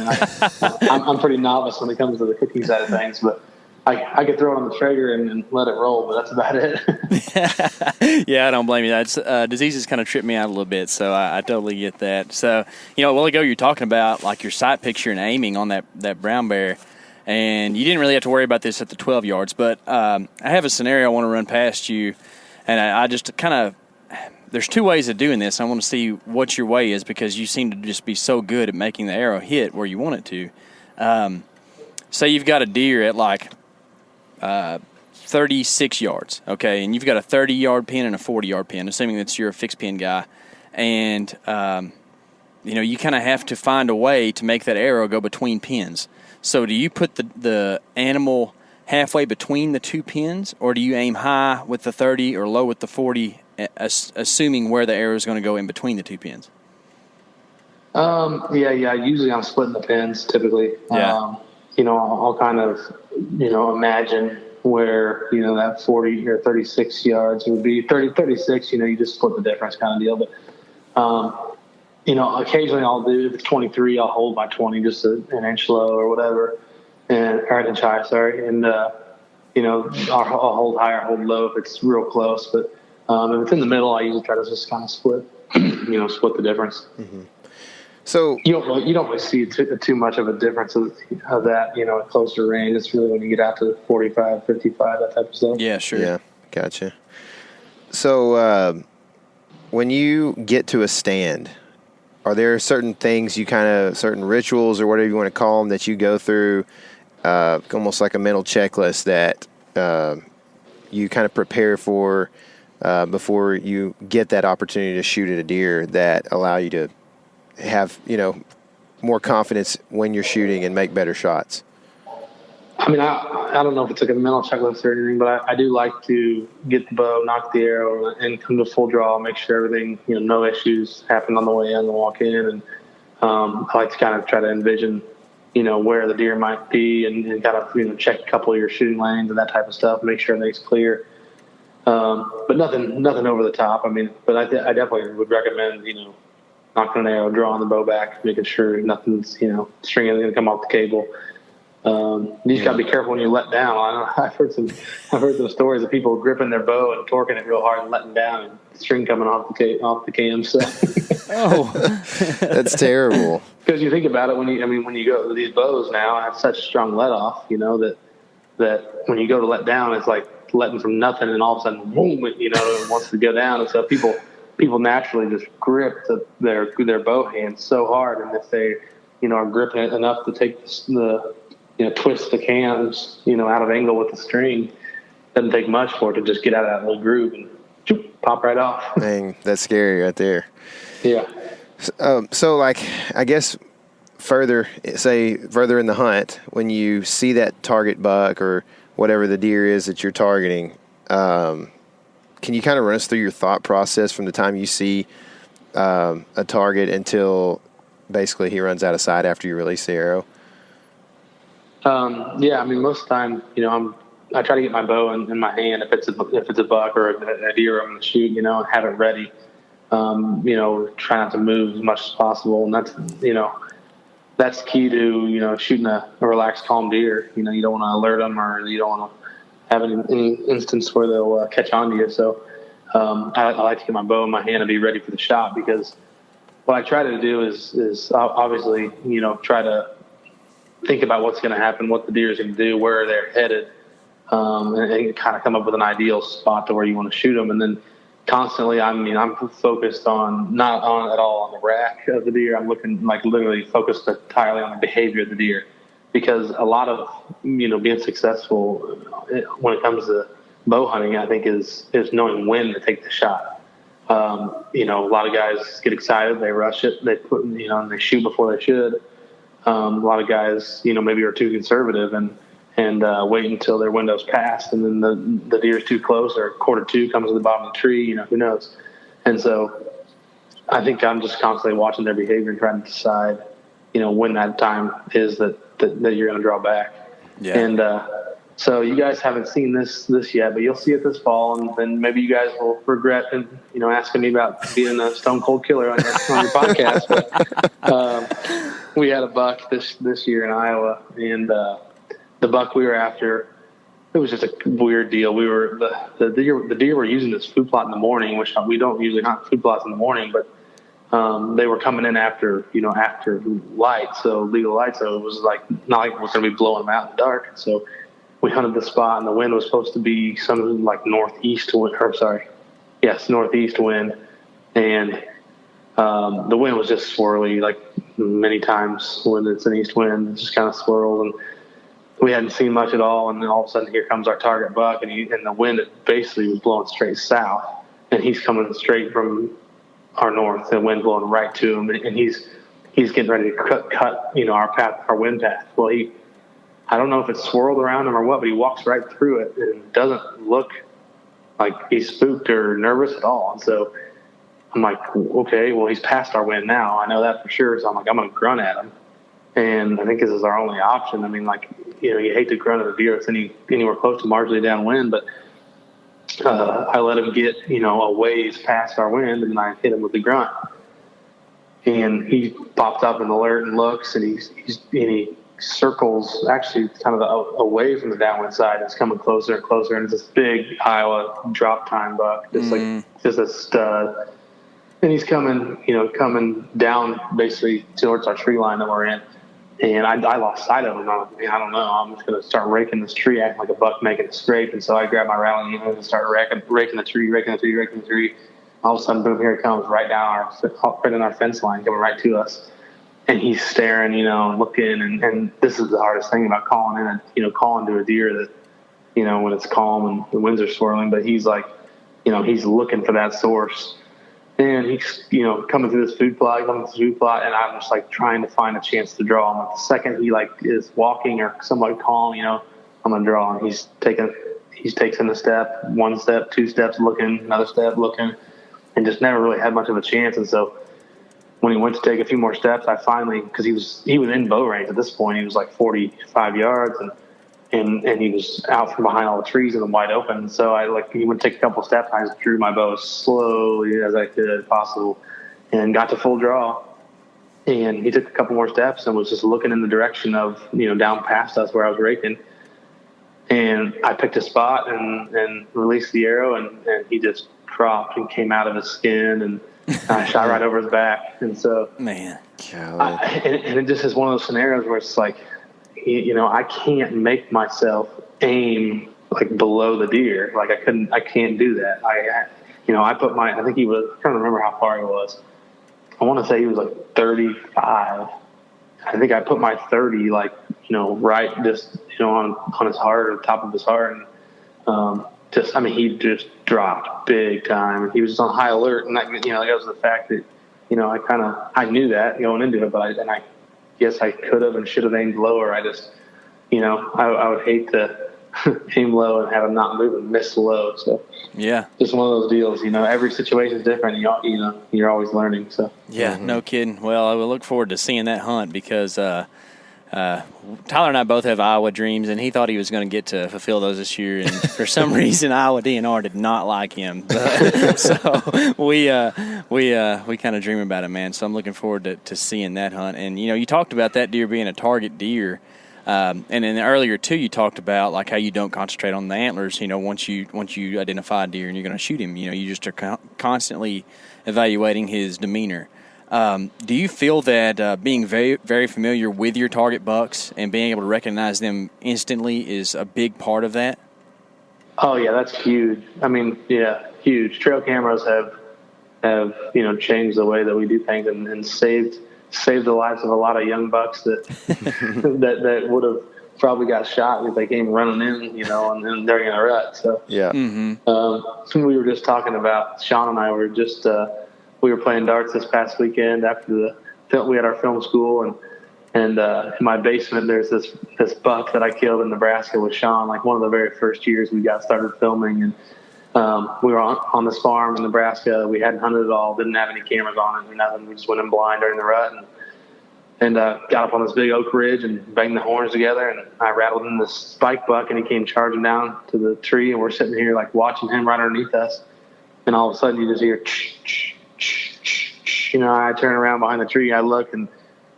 mean, I'm pretty novice when it comes to the cooking side of things, but I could throw it on the trigger and let it roll, but that's about it. Yeah, I don't blame you. That's diseases kind of trip me out a little bit, so I totally get that. So, a while ago you were talking about like your sight picture and aiming on that brown bear, and you didn't really have to worry about this at the 12 yards, but I have a scenario I want to run past you, and I just kind of – there's two ways of doing this. I want to see what your way is because you seem to just be so good at making the arrow hit where you want it to. Say you've got a deer at like 36 yards, okay, and you've got a 30-yard pin and a 40-yard pin, assuming that you're a fixed pin guy, and you kind of have to find a way to make that arrow go between pins. So do you put the animal halfway between the two pins, or do you aim high with the 30 or low with the 40, assuming where the arrow is going to go in between the two pins? Yeah. Usually I'm splitting the pins typically. Yeah. I'll kind of, imagine where, that 40 or 36 yards would be. 36, you just split the difference kind of deal. But, occasionally I'll do, if it's 23, I'll hold my 20 just an inch low or whatever, or an inch high, sorry. And, I'll hold high or hold low if it's real close. But if it's in the middle, I usually try to just kind of split the difference. Mm-hmm. So you don't really see too much of a difference of that, at closer range. It's really when you get out to 45, 55, that type of stuff. Yeah, sure. Yeah, gotcha. So when you get to a stand, are there certain things certain rituals or whatever you want to call them that you go through, almost like a mental checklist that you kind of prepare for before you get that opportunity to shoot at a deer that allow you to have, more confidence when you're shooting and make better shots? I mean, I don't know if it's like a mental checklist or anything, but I do like to get the bow, knock the arrow, and come to full draw, make sure everything, no issues happen on the way in and walk in. And I like to kind of try to envision, where the deer might be and kind of, check a couple of your shooting lanes and that type of stuff, make sure everything's clear. But nothing over the top. I mean, but I definitely would recommend, knocking an arrow, drawing the bow back, making sure nothing's, string isn't going to come off the cable. You just got to be careful when you let down. I've heard some stories of people gripping their bow and torquing it real hard and letting down, and string coming off the cam. So. Oh, that's terrible. Because you think about it when you go, these bows now have such strong let off, that when you go to let down, it's like letting from nothing, and all of a sudden, boom, it wants to go down, and so people naturally just grip their bow hands so hard, and if they, are gripping it enough to take the twist the cams, out of angle with the string. Doesn't take much for it to just get out of that little groove and pop right off. Dang, that's scary right there. Yeah. So like, I guess further in the hunt, when you see that target buck or whatever the deer is that you're targeting, can you kind of run us through your thought process from the time you see a target until basically he runs out of sight after you release the arrow? Yeah, I mean, most of the time, I try to get my bow in my hand if it's a buck or a deer I'm going to shoot, and have it ready. Try not to move as much as possible, and that's key to shooting a relaxed, calm deer. You don't want to alert them, or you don't want to have any instance where they'll catch on to you. So I like to get my bow in my hand and be ready for the shot, because what I try to do is obviously try to think about what's going to happen, what the deer is going to do, where they're headed, and kind of come up with an ideal spot to where you want to shoot them. And then constantly, I'm focused on not on at all on the rack of the deer. I'm looking literally focused entirely on the behavior of the deer, because a lot of being successful when it comes to bow hunting, I think is knowing when to take the shot. A lot of guys get excited, they rush it, they put and they shoot before they should. A lot of guys, maybe are too conservative and wait until their window's passed, and then the deer's too close, or quarter two comes to the bottom of the tree, who knows. And so I think I'm just constantly watching their behavior and trying to decide, when that time is that you're going to draw back. Yeah. And so you guys haven't seen this yet, but you'll see it this fall, and then maybe you guys will regret asking me about being a stone cold killer on your podcast. But we had a buck this year in Iowa, and the buck we were after, it was just a weird deal. We were the deer were using this food plot in the morning, which we don't usually hunt food plots in the morning, but they were coming in after light, so legal light. So it was not like we're going to be blowing them out in the dark. So we hunted the spot, and the wind was supposed to be something like northeast wind, northeast wind, and the wind was just swirly, like many times when it's an east wind, it's just kind of swirls, and we hadn't seen much at all. And then all of a sudden, here comes our target buck, and the wind basically was blowing straight south, and he's coming straight from our north, and wind blowing right to him, and he's getting ready to cut our path, our wind path. Well, I don't know if it's swirled around him or what, but he walks right through it and doesn't look like he's spooked or nervous at all. And so I'm like, okay, well, he's past our wind now. I know that for sure. So I'm like, I'm going to grunt at him. And I think this is our only option. I mean, you hate to grunt at a deer that's anywhere close to marginally downwind, but I let him get, a ways past our wind, and then I hit him with the grunt. And he pops up and alert and looks, and he circles actually kind of away from the downwind side. It's coming closer and closer, and it's this big Iowa drop time buck, just a stud. And he's coming down basically towards our tree line that we're in. And I lost sight of him. I don't know. I'm just going to start raking this tree, acting like a buck making a scrape. And so I grab my rattling and start raking the tree. All of a sudden, boom, here he comes right in our fence line, coming right to us. And he's staring, looking. And this is the hardest thing about calling to a deer that, when it's calm and the winds are swirling. But he's he's looking for that source. And he's, coming through this food plot, and I'm just trying to find a chance to draw him. The second he is walking or somewhat calm, I'm gonna draw him. He takes in a step, one step, two steps, looking, another step, looking, and just never really had much of a chance. And so when he went to take a few more steps, I finally, because he was in bow range at this point, he was 45 yards, and he was out from behind all the trees in the wide open. So he would take a couple steps. I just drew my bow as slowly as I could possible, and got to full draw. And he took a couple more steps and was just looking in the direction of down past us where I was raking. And I picked a spot and released the arrow, and he just dropped and came out of his skin, and I shot right over his back. And so, man, and it just is one of those scenarios where it's I can't make myself aim below the deer. I can't do that. I put I think he was, I'm trying to remember how far he was. I want to say he was 35. I think I put my 30 right just, on his heart or top of his heart. And, he just dropped big time, and he was just on high alert. And that was the fact that, I knew that going into it, but I guess I could have and should have aimed lower. I just, I would hate to aim low and have him not move and miss low. So yeah, just one of those deals. Every situation is different. You're always learning. So yeah, no kidding. Well, I will look forward to seeing that hunt because Tyler and I both have Iowa dreams, and he thought he was going to get to fulfill those this year, and for some reason Iowa DNR did not like him. So we kind of dream about it, man. So I'm looking forward to seeing that hunt. And you talked about that deer being a target deer, and then earlier too you talked about like how you don't concentrate on the antlers. Once you identify a deer and you're going to shoot him, you just are constantly evaluating his demeanor. Do you feel that being very, very familiar with your target bucks and being able to recognize them instantly is a big part of that? Oh yeah, that's huge. Huge. Trail cameras have changed the way that we do things and saved the lives of a lot of young bucks that that would have probably got shot if they came running in, and they're in a rut. So yeah. Mm-hmm. We were just talking about, Sean and I were just. We were playing darts this past weekend after we had our film school, and in my basement there's this buck that I killed in Nebraska with Sean, like one of the very first years we got started filming, and we were on this farm in Nebraska. We hadn't hunted at all, didn't have any cameras on it or nothing. We just went in blind during the rut and got up on this big oak ridge and banged the horns together, and I rattled in this spike buck, and he came charging down to the tree, and we're sitting here like watching him right underneath us, and all of a sudden you just hear I turn around behind the tree, I look, and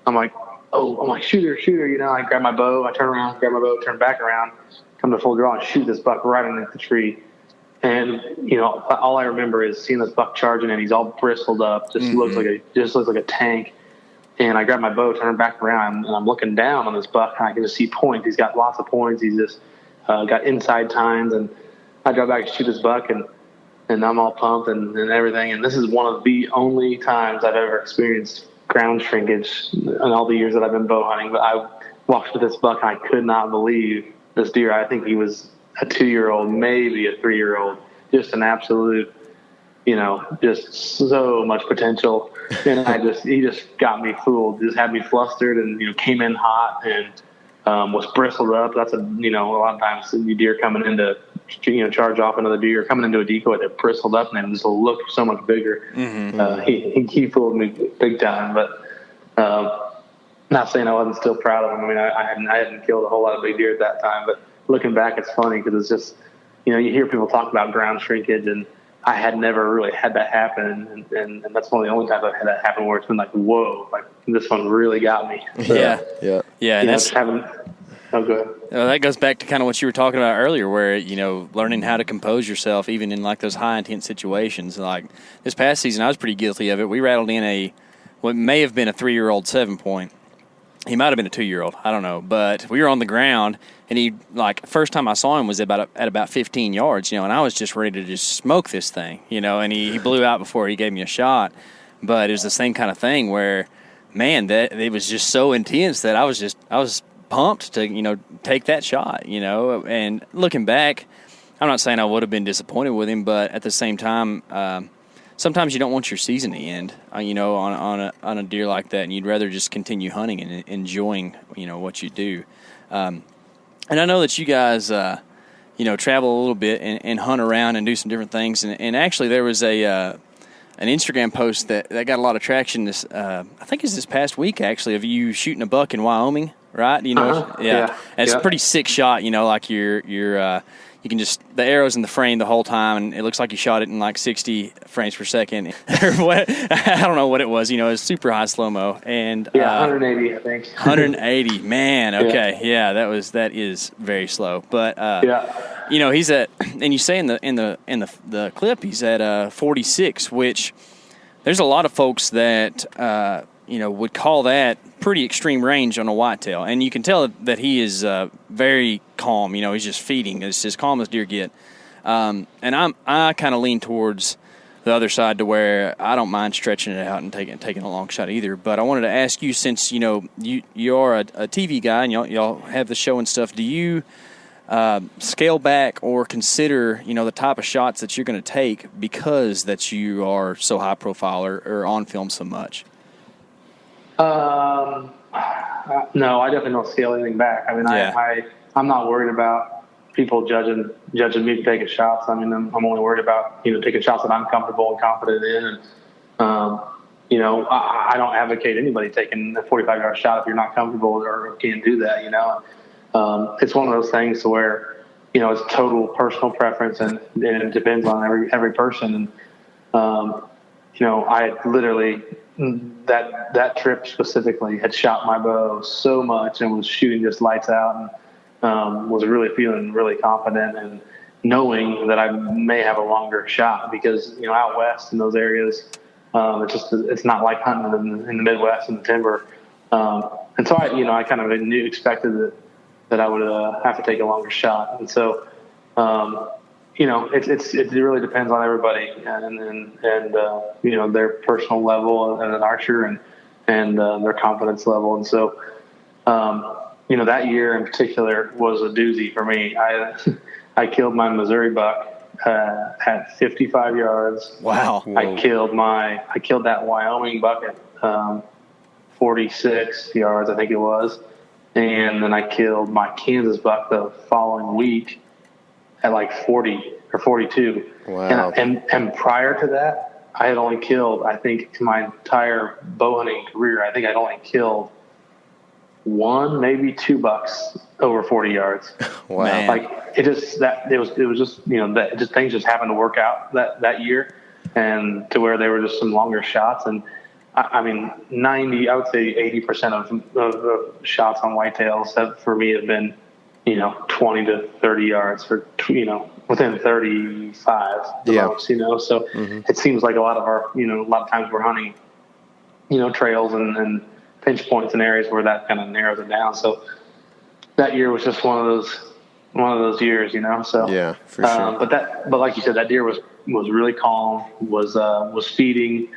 I'm like, shooter, I grab my bow, I turn around, grab my bow, turn back around, come to full draw and shoot this buck right underneath the tree. And, all I remember is seeing this buck charging, and he's all bristled up, looks like a tank. And I grab my bow, turn back around, and I'm looking down on this buck, and I can just see points. He's got lots of points. He's just got inside tines, and I drive back and shoot this buck, and I'm all pumped and everything. And this is one of the only times I've ever experienced ground shrinkage in all the years that I've been bow hunting. But I walked with this buck, and I could not believe this deer. I think he was a 2-year-old, maybe a 3-year-old, just an absolute, just so much potential. And he just got me fooled, just had me flustered, and, came in hot and was bristled up. That's a lot of times the deer coming into, charge off another deer, coming into a decoy, they're bristled up and they just look so much bigger. Mm-hmm. He fooled me big time, but not saying I wasn't still proud of him. I hadn't killed a whole lot of big deer at that time, but looking back, it's funny because it's just, you hear people talk about ground shrinkage, and I had never really had that happen, and that's one of the only times I've had that happen where it's been like, whoa, like this one really got me. So, yeah. And that's Oh, go ahead. Well, that goes back to kind of what you were talking about earlier, where, learning how to compose yourself, even in like those high intense situations. Like this past season, I was pretty guilty of it. We rattled in what may have been a 3-year-old 7-point. He might have been a 2-year-old. I don't know. But we were on the ground, and he, first time I saw him was at about 15 yards, and I was just ready to just smoke this thing, and he blew out before he gave me a shot. But it was the same kind of thing where, man, that it was just so intense that I was pumped to, take that shot, and looking back, I'm not saying I would have been disappointed with him, but at the same time, sometimes you don't want your season to end, on a deer like that, and you'd rather just continue hunting and enjoying, what you do. And I know that you guys, travel a little bit and hunt around and do some different things. And actually there was an Instagram post that got a lot of traction I think it's this past week, actually, of you shooting a buck in Wyoming. Right, yeah. And it's a pretty sick shot. Like you're you can just the arrow's in the frame the whole time, and it looks like you shot it in like 60 frames per second. I don't know what it was. It was super high slow mo, and 180, I think. 180, man. Okay, yeah, that is very slow. But he's at, and you say in the clip he's at 46, which there's a lot of folks that would call that pretty extreme range on a whitetail. And you can tell that he is very calm. He's just feeding. It's as calm as deer get. And I kind of lean towards the other side to where I don't mind stretching it out and taking a long shot either. But I wanted to ask you, since you are a TV guy and y'all have the show and stuff, do you scale back or consider the type of shots that you're going to take because that you are so high profile or on film so much? No, I definitely don't scale anything back. I mean, I'm not worried about people judging me for taking shots. I mean, I'm only worried about taking shots that I'm comfortable and confident in, and I don't advocate anybody taking a 45-yard shot if you're not comfortable or can't do that. It's one of those things to where it's total personal preference, and it depends on every person. And I literally that trip specifically had shot my bow so much and was shooting just lights out, and was really feeling really confident and knowing that I may have a longer shot because, out west in those areas, it's not like hunting in the Midwest in the timber. And so I kind of expected that I would have to take a longer shot. And so, it really depends on everybody and their personal level as an archer and their confidence level. And so, that year in particular was a doozy for me. I killed my Missouri buck at 55 yards. Wow. I killed that Wyoming buck at 46 yards, I think it was. And then I killed my Kansas buck the following week at like 40 or 42. Wow. And prior to that, I had only killed, I think, in my entire bow hunting career, I think I'd only killed one, maybe two bucks over 40 yards. Wow. Man. Like it was just, things just happened to work out that year, and to where they were just some longer shots. And I mean, I would say 80% of shots on whitetails have, for me, have been, 20 to 30 yards for, within 35 the most, so it seems like a lot of times we're hunting, trails and pinch points in areas where that kind of narrows it down. So that year was just one of those years, so yeah, for sure. But like you said, that deer was really calm, was feeding,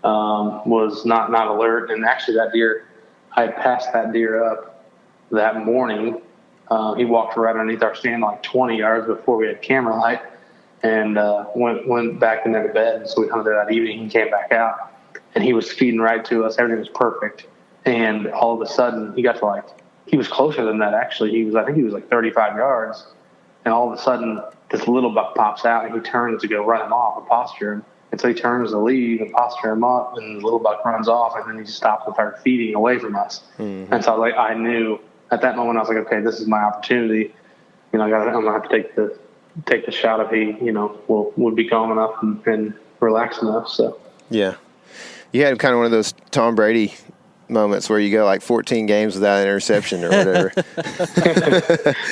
was not alert. And actually that deer, I had passed that deer up that morning. He walked right underneath our stand like 20 yards before we had camera light, and went back in there to bed. And so we hunted that evening. He came back out, and he was feeding right to us. Everything was perfect. And all of a sudden, he was closer than that, actually. I think he was like 35 yards. And all of a sudden, this little buck pops out, and he turns to go run him off and posture him. And so he turns to leave and posture him up, and the little buck runs off, and then he stops and starts feeding away from us. Mm-hmm. And so I knew at that moment, I was like, okay, this is my opportunity. I'm going to have to take the shot if he, would be calm enough and relaxed enough. So, yeah. You had kind of one of those Tom Brady moments where you go like 14 games without an interception or whatever.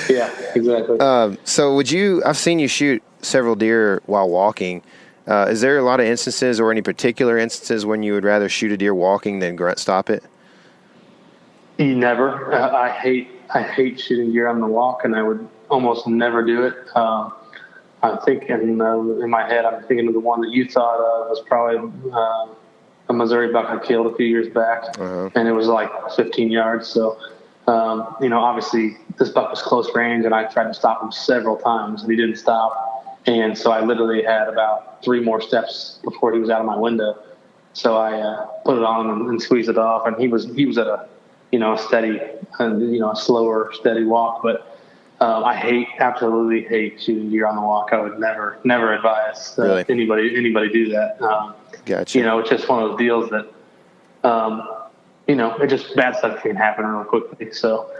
Yeah, exactly. So I've seen you shoot several deer while walking. Is there a lot of instances or any particular instances when you would rather shoot a deer walking than grunt stop it? Never. I hate shooting deer on the walk, and I would almost never do it. I think in my head, I'm thinking of the one that you thought of was probably a Missouri buck I killed a few years back, and it was like 15 yards. So, obviously this buck was close range, and I tried to stop him several times, and he didn't stop. And so I literally had about 3 more steps before he was out of my window. So I put it on and squeezed it off, and he was at a steady, a slower, steady walk. But I absolutely hate shooting deer on the walk. I would never advise really? anybody do that. Gotcha. It's just one of those deals that, it just bad stuff can happen real quickly. So,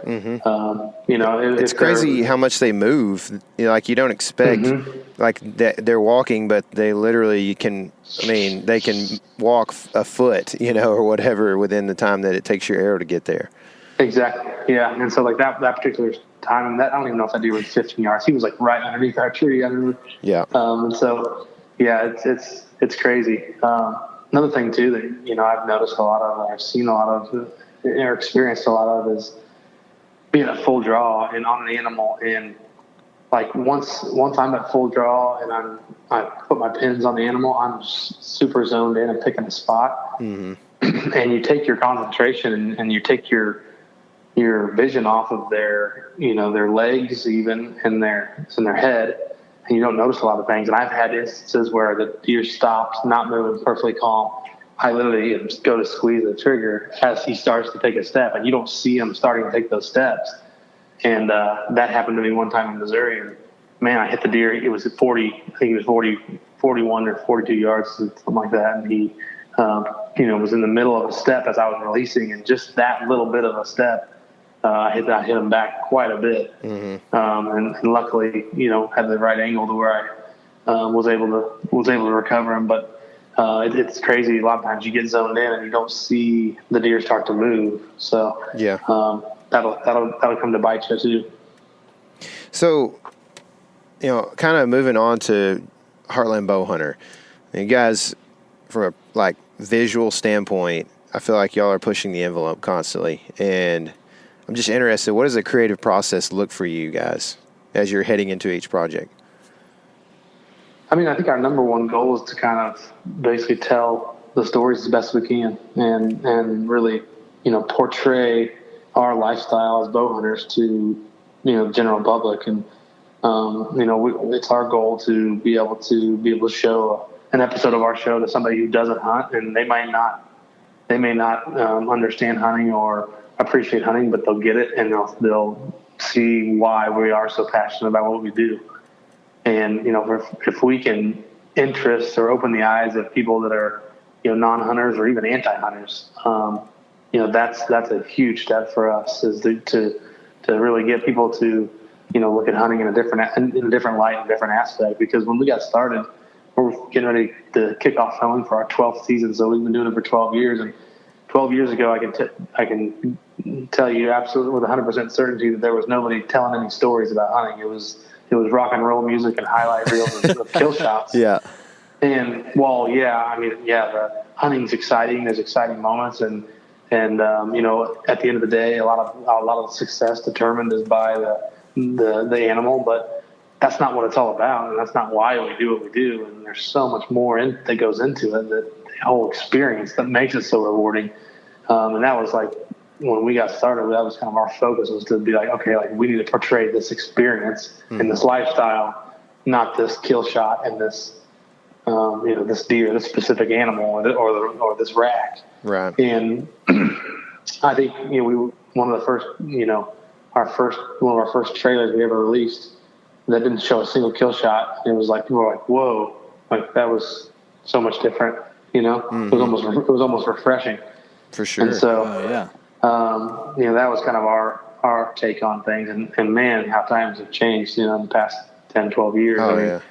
it's crazy how much they move. Like you don't expect, like that they're walking, but they literally they can walk a foot, or whatever within the time that it takes your arrow to get there. Exactly. Yeah. And so like that particular time, I don't even know if that deer was 15 yards. He was like right underneath our tree. Yeah. And so, yeah, it's crazy. Another thing too that, I've noticed a lot of, or I've seen a lot of, or experienced a lot of, is being a full draw and on an animal and like once I'm at full draw and I put my pins on the animal, I'm super zoned in and picking a spot. Mm-hmm. And you take your concentration and you take your vision off of their, their legs even and their head, and you don't notice a lot of things. And I've had instances where the deer stops, not moving, perfectly calm. I literally just go to squeeze the trigger as he starts to take a step, and you don't see him starting to take those steps. And that happened to me one time in Missouri. And man, I hit the deer. It was at 40, I think it was 41 or 42 yards, something like that. And he, was in the middle of a step as I was releasing, and just that little bit of a step, I hit him back quite a bit. Mm-hmm. And luckily, had the right angle to where I was able to recover him. But it's crazy. A lot of times you get zoned in and you don't see the deer start to move. So yeah, that'll come to bite you too. So, kind of moving on to Heartland Bowhunter, you guys, from a visual standpoint, I feel like y'all are pushing the envelope constantly, and I'm just interested, what does the creative process look for you guys as you're heading into each project? I mean, I think our number one goal is to kind of basically tell the stories as best we can and really, portray our lifestyle as bow hunters to, the general public. And, it's our goal to be able to show an episode of our show to somebody who doesn't hunt, and they may not understand hunting or appreciate hunting, but they'll get it and they'll see why we are so passionate about what we do. And, if we can interest or open the eyes of people that are, non-hunters or even anti-hunters, that's a huge step for us, is to really get people to, look at hunting in a different light and different aspect. Because when we got started, we're getting ready to kick off filming for our 12th season. So we've been doing it for 12 years. And 12 years ago, I can tell you absolutely with 100% certainty that there was nobody telling any stories about hunting. It was rock and roll music and highlight reels of kill shots. Yeah. And the hunting's exciting. There's exciting moments, and at the end of the day, a lot of success determined is by the animal, but that's not what it's all about, and that's not why we do what we do. And there's so much more that goes into it, that the whole experience that makes it so rewarding. And that was when we got started, that was kind of our focus, was to be okay, we need to portray this experience and this lifestyle, not this kill shot and this, this deer, this specific animal, or this rack. Right. And I think, one of our first trailers we ever released that didn't show a single kill shot. It was people were whoa, that was so much different. Mm-hmm. It was almost refreshing. For sure. And so, yeah. that was kind of our take on things, and man, how times have changed, in the past 10, 12 years.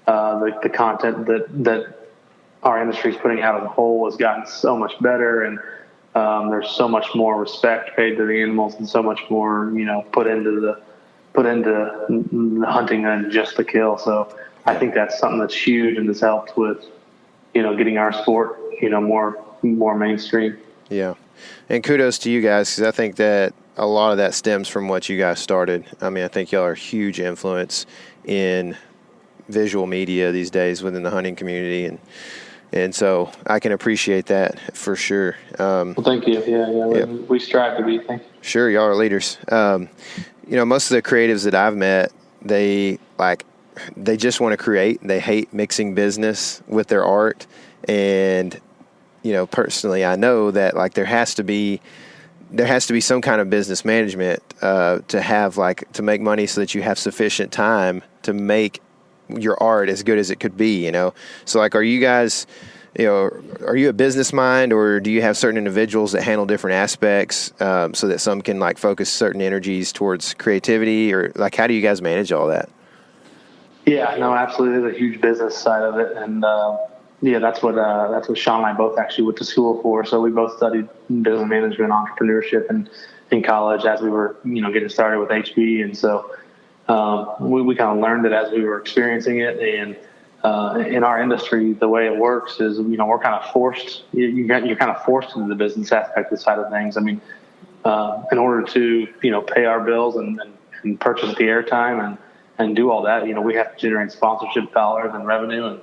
The content that our industry is putting out as a whole has gotten so much better, and there's so much more respect paid to the animals, and so much more, put into the hunting than just the kill. So I think that's something that's huge, and has helped with, getting our sport, more mainstream. Yeah. And kudos to you guys, because I think that a lot of that stems from what you guys started. I mean, I think y'all are a huge influence in visual media these days within the hunting community, and so I can appreciate that for sure. Well, thank you. Yeah. We strive to be. Thank you. Sure, y'all are leaders. Most of the creatives that I've met, they just want to create. They hate mixing business with their art, and personally, I know that there has to be some kind of business management to have to make money, so that you have sufficient time to make your art as good as it could be. So are you guys, are you a business mind, or do you have certain individuals that handle different aspects so that some can focus certain energies towards creativity, or how do you guys manage all that? Yeah, no, absolutely. There's a huge business side of it, and that's what Sean and I both actually went to school for. So we both studied business management, entrepreneurship, in college as we were, getting started with HB. And so we kind of learned it as we were experiencing it. And in our industry, the way it works is, we're kind of forced. You're kind of forced into the business aspect of the side of things. I mean, in order to pay our bills and purchase the airtime and do all that, we have to generate sponsorship dollars and revenue.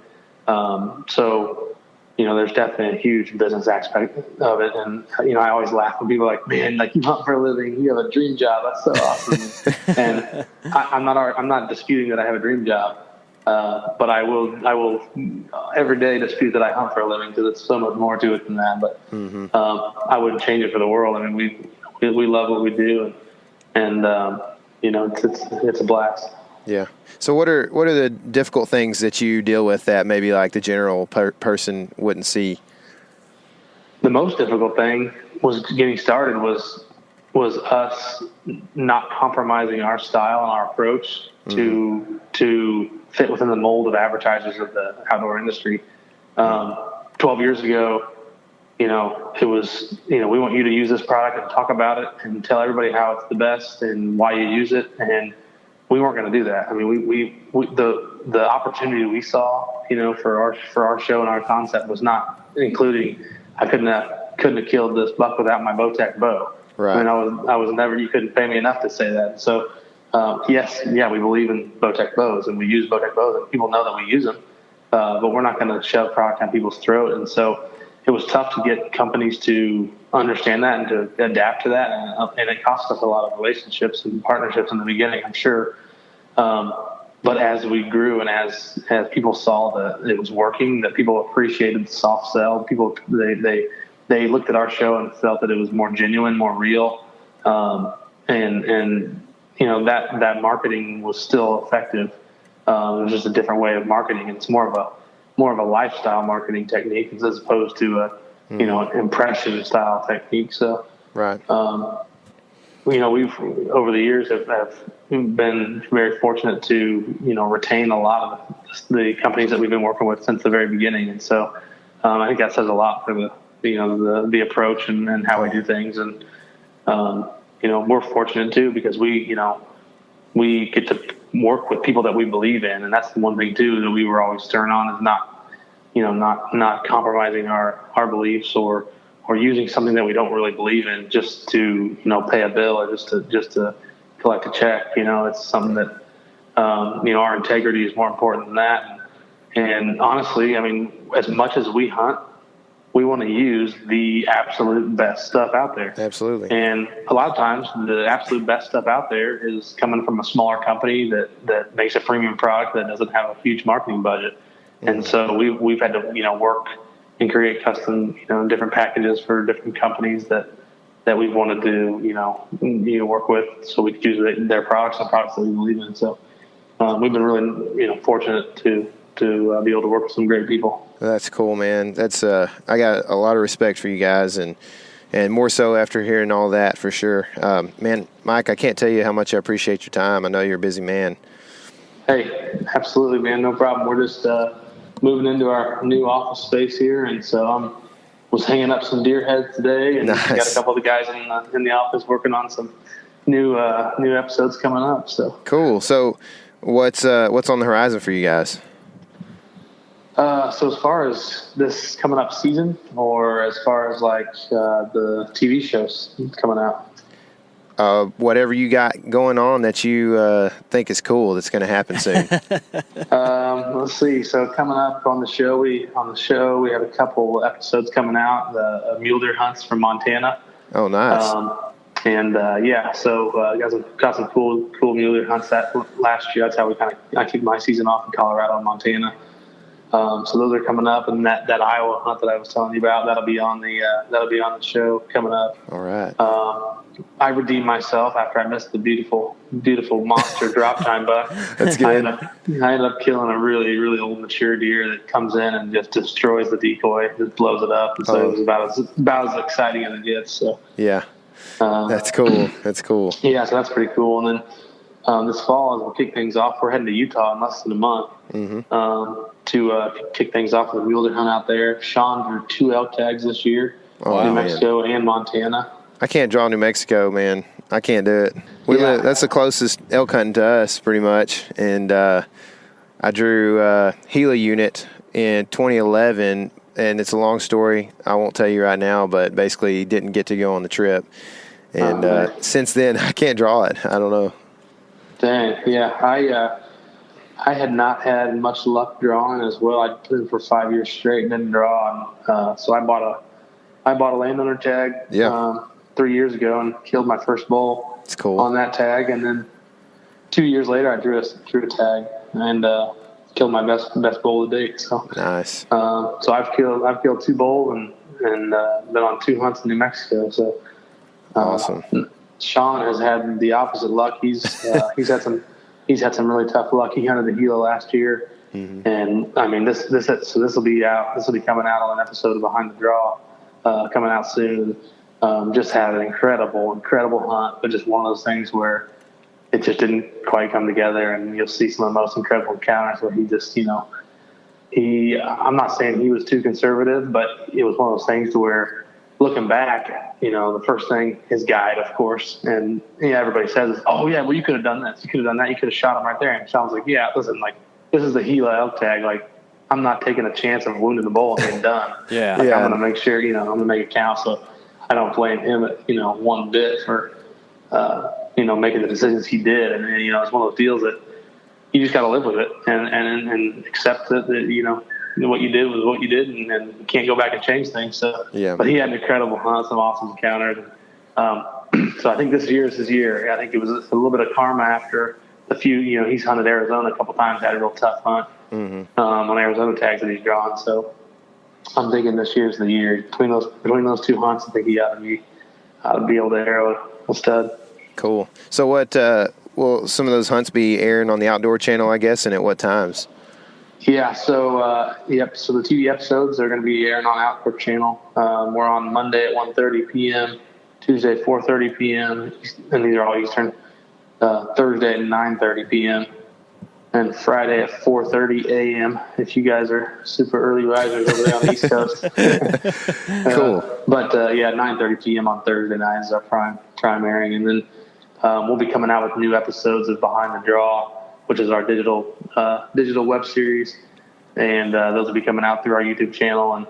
And so, there's definitely a huge business aspect of it. And, I always laugh when people are like, man, like you hunt for a living, you have a dream job. That's so awesome. And I'm not disputing that I have a dream job. But I will every day dispute that I hunt for a living, because it's so much more to it than that. But I wouldn't change it for the world. I mean, we love what we do, and it's a blast. Yeah. So what are the difficult things that you deal with that maybe like the general person wouldn't see? The most difficult thing was getting started was us not compromising our style and our approach to fit within the mold of advertisers of the outdoor industry. 12 years ago, it was, we want you to use this product and talk about it and tell everybody how it's the best and why you use it. And we weren't going to do that. I mean, the opportunity we saw, for our show and our concept was not including, I couldn't have killed this buck without my Bowtech bow. Right. I mean, I was never, you couldn't pay me enough to say that. So, we believe in Bowtech bows, and we use Bowtech bows, and people know that we use them, but we're not going to shove product down people's throat. And so it was tough to get companies to understand that and to adapt to that. And it cost us a lot of relationships and partnerships in the beginning, I'm sure. But as we grew and as people saw that it was working, that people appreciated the soft sell, people, they looked at our show and felt that it was more genuine, more real. That marketing was still effective. It was just a different way of marketing. It's more of a lifestyle marketing technique as opposed to an impression style technique. So, right. We've over the years have been very fortunate to, retain a lot of the companies that we've been working with since the very beginning. And so, I think that says a lot for the approach and how we do things. And, we're fortunate too, because we get to work with people that we believe in. And that's the one thing too, that we were always stern on, is not compromising our beliefs or using something that we don't really believe in just to, pay a bill or just to collect a check. It's something that, our integrity is more important than that. And honestly, I mean, as much as we hunt, we want to use the absolute best stuff out there. Absolutely. And a lot of times the absolute best stuff out there is coming from a smaller company that makes a premium product that doesn't have a huge marketing budget. Mm-hmm. And so we've had to, work and create custom, different packages for different companies that we wanted to, work with, so we could use their products and products that we believe in. So we've been really, fortunate to be able to work with some great people. That's cool, man. That's I got a lot of respect for you guys, and more so after hearing all that, for sure. Man, Mike, I can't tell you how much I appreciate your time. I know you're a busy man. Hey, absolutely, man. No problem. We're just moving into our new office space here, and so was hanging up some deer heads today, and nice. Got a couple of the guys in the office working on some new episodes coming up. So cool. So what's on the horizon for you guys? So as far as this coming up season, or as far as like the TV shows coming out? Whatever you got going on that you think is cool that's going to happen soon. Let's see. So coming up on the show, we have a couple episodes coming out. The mule deer hunts from Montana. Oh, nice. So got some cool mule deer hunts that last year. That's how I kicked my season off in Colorado and Montana. So those are coming up, and that Iowa hunt that I was telling you about, that'll be on the show coming up. All right. I redeemed myself after I missed the beautiful monster drop time buck. That's good. I ended up killing a really, really old mature deer that comes in and just destroys the decoy, just blows it up. And so it was about as exciting as it gets. So yeah, that's cool. That's cool. Yeah, so that's pretty cool. And then this fall, as we'll kick things off, we're heading to Utah in less than a month. Mm-hmm. To kick things off with a mule deer hunt out there. Sean drew 2 elk tags this year, New Mexico and Montana. I can't draw New Mexico, man. I can't do it. That's the closest elk hunting to us, pretty much. And I drew a Gila unit in 2011, and it's a long story. I won't tell you right now, but basically didn't get to go on the trip. And since then, I can't draw it. I don't know. Dang, yeah. I had not had much luck drawing as well. I put in for 5 years straight and didn't draw. And, so I bought a landowner tag 3 years ago and killed my first bull. It's cool. On that tag. And then 2 years later, I drew a tag and killed my best bull to date. So nice. So I've killed 2 bulls and been on 2 hunts in New Mexico. So awesome. Sean has had the opposite luck. He's had some really tough luck. He hunted the Gila last year, and I mean this will be out. This will be coming out on an episode of Behind the Draw, coming out soon. Just had an incredible hunt, but just one of those things where it just didn't quite come together. And you'll see some of the most incredible encounters where he just, I'm not saying he was too conservative, but it was one of those things to where, looking back, the first thing, his guide, of course, and everybody says, oh yeah, well, you could have done this, you could have done that, you could have shot him right there. And Sean's like, yeah, listen, like, this is the Gila elk tag, like, I'm not taking a chance of wounding the bull and being done. I'm going to make sure, I'm going to make it count. So I don't blame him, one bit for, making the decisions he did. And it's one of those deals that you just got to live with it and accept that, what you did was what you did, and you can't go back and change things. So, but he had an incredible hunt, some awesome encounters. So I think this year is his year. I think it was a little bit of karma after a few, he's hunted Arizona a couple times, had a real tough hunt on Arizona tags that he's drawn. So I'm thinking this year's the year. Between those 2 hunts, I think he ought to be able to arrow a stud. Cool. So what will some of those hunts be airing on the Outdoor Channel, I guess, and at what times? Yeah, so so the TV episodes are going to be airing on Outdoor Channel. We're on Monday at 1:30 p.m., Tuesday at 4:30 p.m., and these are all Eastern. Thursday at 9:30 p.m., and Friday at 4:30 a.m. if you guys are super early risers over there on the East Coast. Cool. But 9:30 p.m. on Thursday night is our prime airing, and then we'll be coming out with new episodes of Behind the Draw, which is our digital web series, and those will be coming out through our YouTube channel, and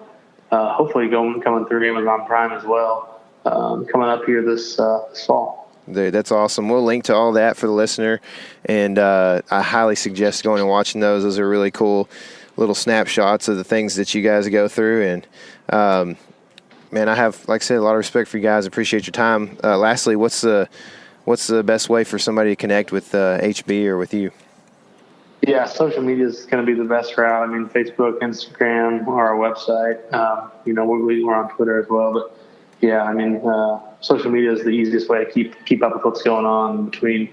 hopefully coming through Amazon Prime as well, coming up here this fall. Dude, that's awesome. We'll link to all that for the listener, and I highly suggest going and watching those. Those are really cool little snapshots of the things that you guys go through, and man, I have, like I said, a lot of respect for you guys. Appreciate your time. Lastly, what's the best way for somebody to connect with HB or with you? Yeah, social media is going to be the best route. I mean, Facebook, Instagram, or our website. We're on Twitter as well. But yeah, I mean, social media is the easiest way to keep up with what's going on between,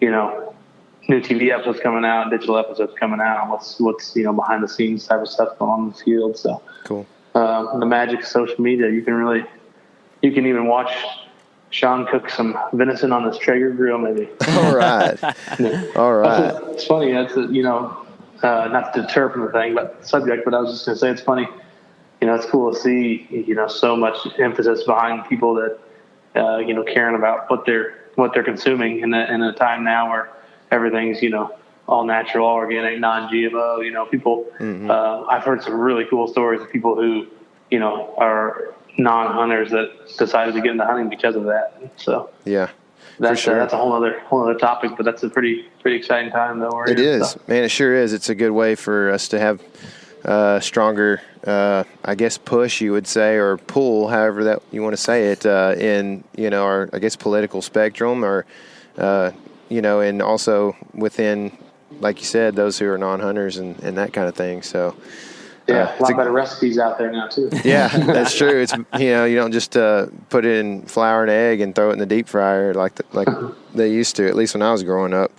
new TV episodes coming out, digital episodes coming out, what's behind the scenes type of stuff going on in the field. So cool. The magic of social media, you can even watch Sean cook some venison on his Traeger grill, maybe. All right. All right. It's funny. That's not to deter from the thing, but subject. But I was just going to say, it's funny. It's cool to see, so much emphasis behind people that, caring about what they're consuming in a time now where everything's, all natural, all organic, non-GMO. People. I've heard some really cool stories of people who, are non-hunters that decided to get into hunting because of that. So yeah, that's for sure. That's a whole other topic, but that's a pretty exciting time though. It is, man. It sure is. It's a good way for us to have stronger, I guess, push, you would say, or pull, however that you want to say it, in our, I guess, political spectrum, or and also within, like you said, those who are non-hunters and that kind of thing. So. Yeah, a lot better recipes out there now too. Yeah, that's true. It's you don't just put it in flour and egg and throw it in the deep fryer like they used to, at least when I was growing up.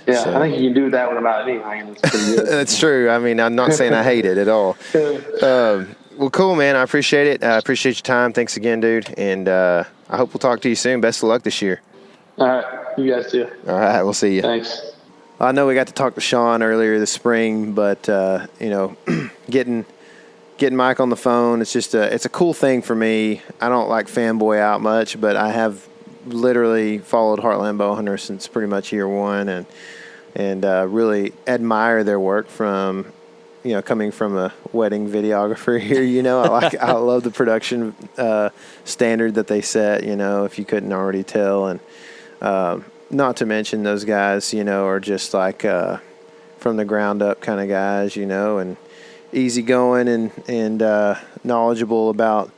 Yeah, so. I think you can do that with about anything. It's pretty good. That's true. I mean, I'm not saying I hate it at all. Well, cool, man. I appreciate it. I appreciate your time. Thanks again, dude. And I hope we'll talk to you soon. Best of luck this year. All right, you guys too. All right, we'll see you. Thanks. I know we got to talk to Sean earlier this spring, but getting Mike on the phone, it's just it's a cool thing for me. I don't like fanboy out much, but I have literally followed Heartland Bowhunter since pretty much year one, and really admire their work from coming from a wedding videographer here. I love the production standard that they set. If you couldn't already tell, and not to mention those guys, are just like from the ground up kind of guys, you know, and easygoing and knowledgeable about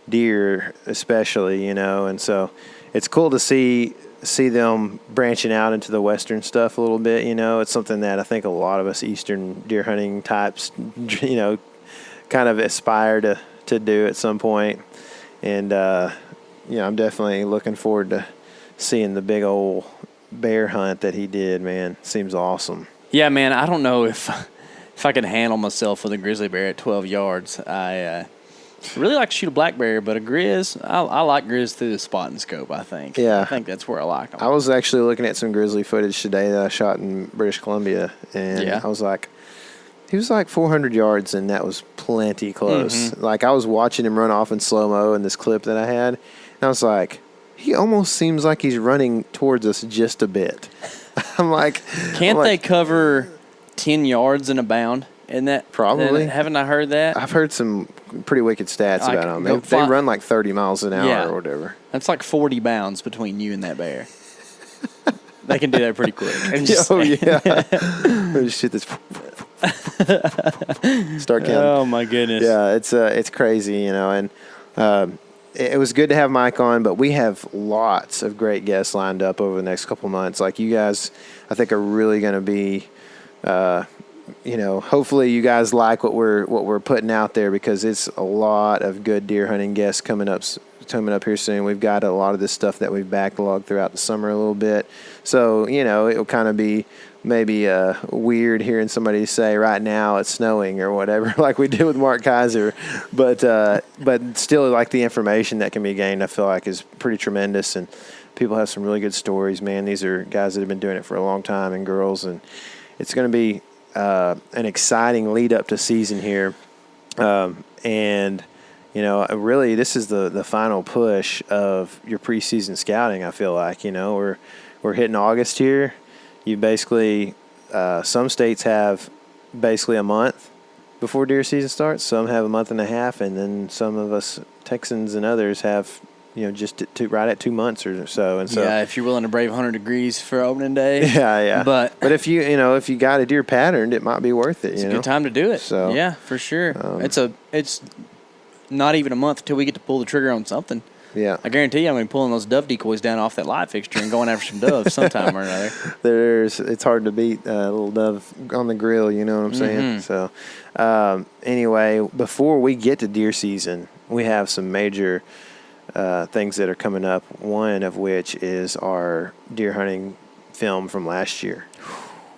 deer especially, you know. And so it's cool to see them branching out into the western stuff a little bit, you know. It's something that I think a lot of us eastern deer hunting types, you know, kind of aspire to do at some point. And you know, I'm definitely looking forward to seeing the big old bear hunt that he did, man. Seems awesome. Yeah, man, I don't know if I can handle myself with a grizzly bear at 12 yards. I really like to shoot a black bear, but a grizz, I like grizz through the spot and scope, I think. Yeah. I think that's where I like them. I was actually looking at some grizzly footage today that I shot in British Columbia, and I was like, he was like 400 yards, and that was plenty close. Mm-hmm. Like, I was watching him run off in slow-mo in this clip that I had, and I was like, he almost seems like he's running towards us just a bit. I'm like... Can't they cover 10 yards in a bound? Isn't that... Probably. Haven't I heard that? I've heard some pretty wicked stats Like, about them. They run like 30 miles an hour or whatever. That's like 40 bounds between you and that bear. They can do that pretty quick. Oh, yeah. Shit, this... Start counting. Oh, my goodness. Yeah, it's crazy, you know, and it was good to have Mike on, but we have lots of great guests lined up over the next couple months. Like, you guys, I think, are really going to be, you know, hopefully you guys like what we're putting out there, because it's a lot of good deer hunting guests coming up here soon. We've got a lot of this stuff that we've backlogged throughout the summer a little bit. So, you know, it'll kind of be maybe weird hearing somebody say right now it's snowing or whatever, like we did with Mark Kaiser. But still, like, the information that can be gained, I feel like, is pretty tremendous. And people have some really good stories, man. These are guys that have been doing it for a long time, and girls. And it's going to be an exciting lead up to season here. And you know, really, this is the final push of your preseason scouting. I feel like, you know, we're hitting August here. You basically, some states have basically a month before deer season starts. Some have a month and a half, and then some of us Texans and others have, you know, just right at 2 months or so. And so, yeah, if you're willing to brave 100 degrees for opening day. Yeah. But if you got a deer patterned, it might be worth it. It's a good time to do it. So yeah, for sure. It's not even a month until we get to pull the trigger on something. Yeah. I guarantee you I'm going to be pulling those dove decoys down off that light fixture and going after some doves sometime or another. It's hard to beat a little dove on the grill, you know what I'm saying? So, anyway, before we get to deer season, we have some major things that are coming up, one of which is our deer hunting film from last year.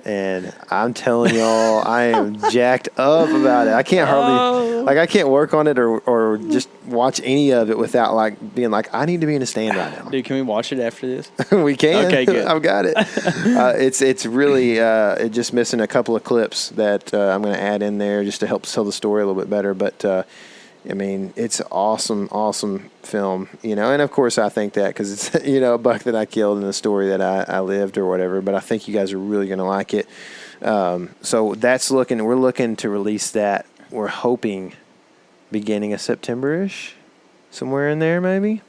And I'm telling y'all, I am jacked up about it. I can't I can't work on it or just watch any of it without like being like, I need to be in a stand right now. Dude, can we watch it after this? We can. Okay, good. I've got it. It's really just missing a couple of clips that I'm going to add in there just to help tell the story a little bit better. But I mean, it's awesome film, you know. And of course, I think that because it's, you know, a buck that I killed in a story that I lived or whatever. But I think you guys are really going to like it. So we're looking to release that. We're hoping beginning of September-ish, somewhere in there maybe.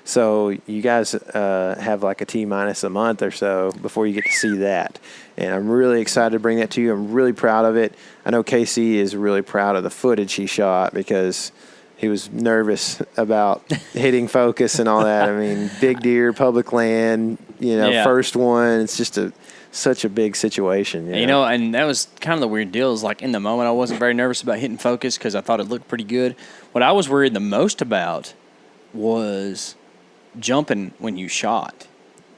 So you guys have like a T-minus a month or so before you get to see that. And I'm really excited to bring that to you. I'm really proud of it. I know Casey is really proud of the footage he shot because he was nervous about hitting focus and all that. I mean, big deer, public land, you know, first one. It's just such a big situation. You know, and that was kind of the weird deal is like in the moment I wasn't very nervous about hitting focus because I thought it looked pretty good. What I was worried the most about was jumping when you shot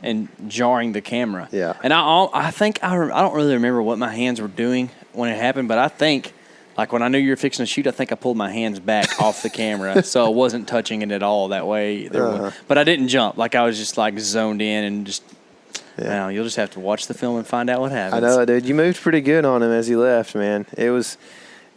and jarring the camera. Yeah. And I think I don't really remember what my hands were doing when it happened, but I think like when I knew you were fixing to shoot, I think I pulled my hands back off the camera so I wasn't touching it at all that way. But I didn't jump. Like I was just like zoned in and just, you'll just have to watch the film and find out what happens. I know, dude. You moved pretty good on him as he left, man. It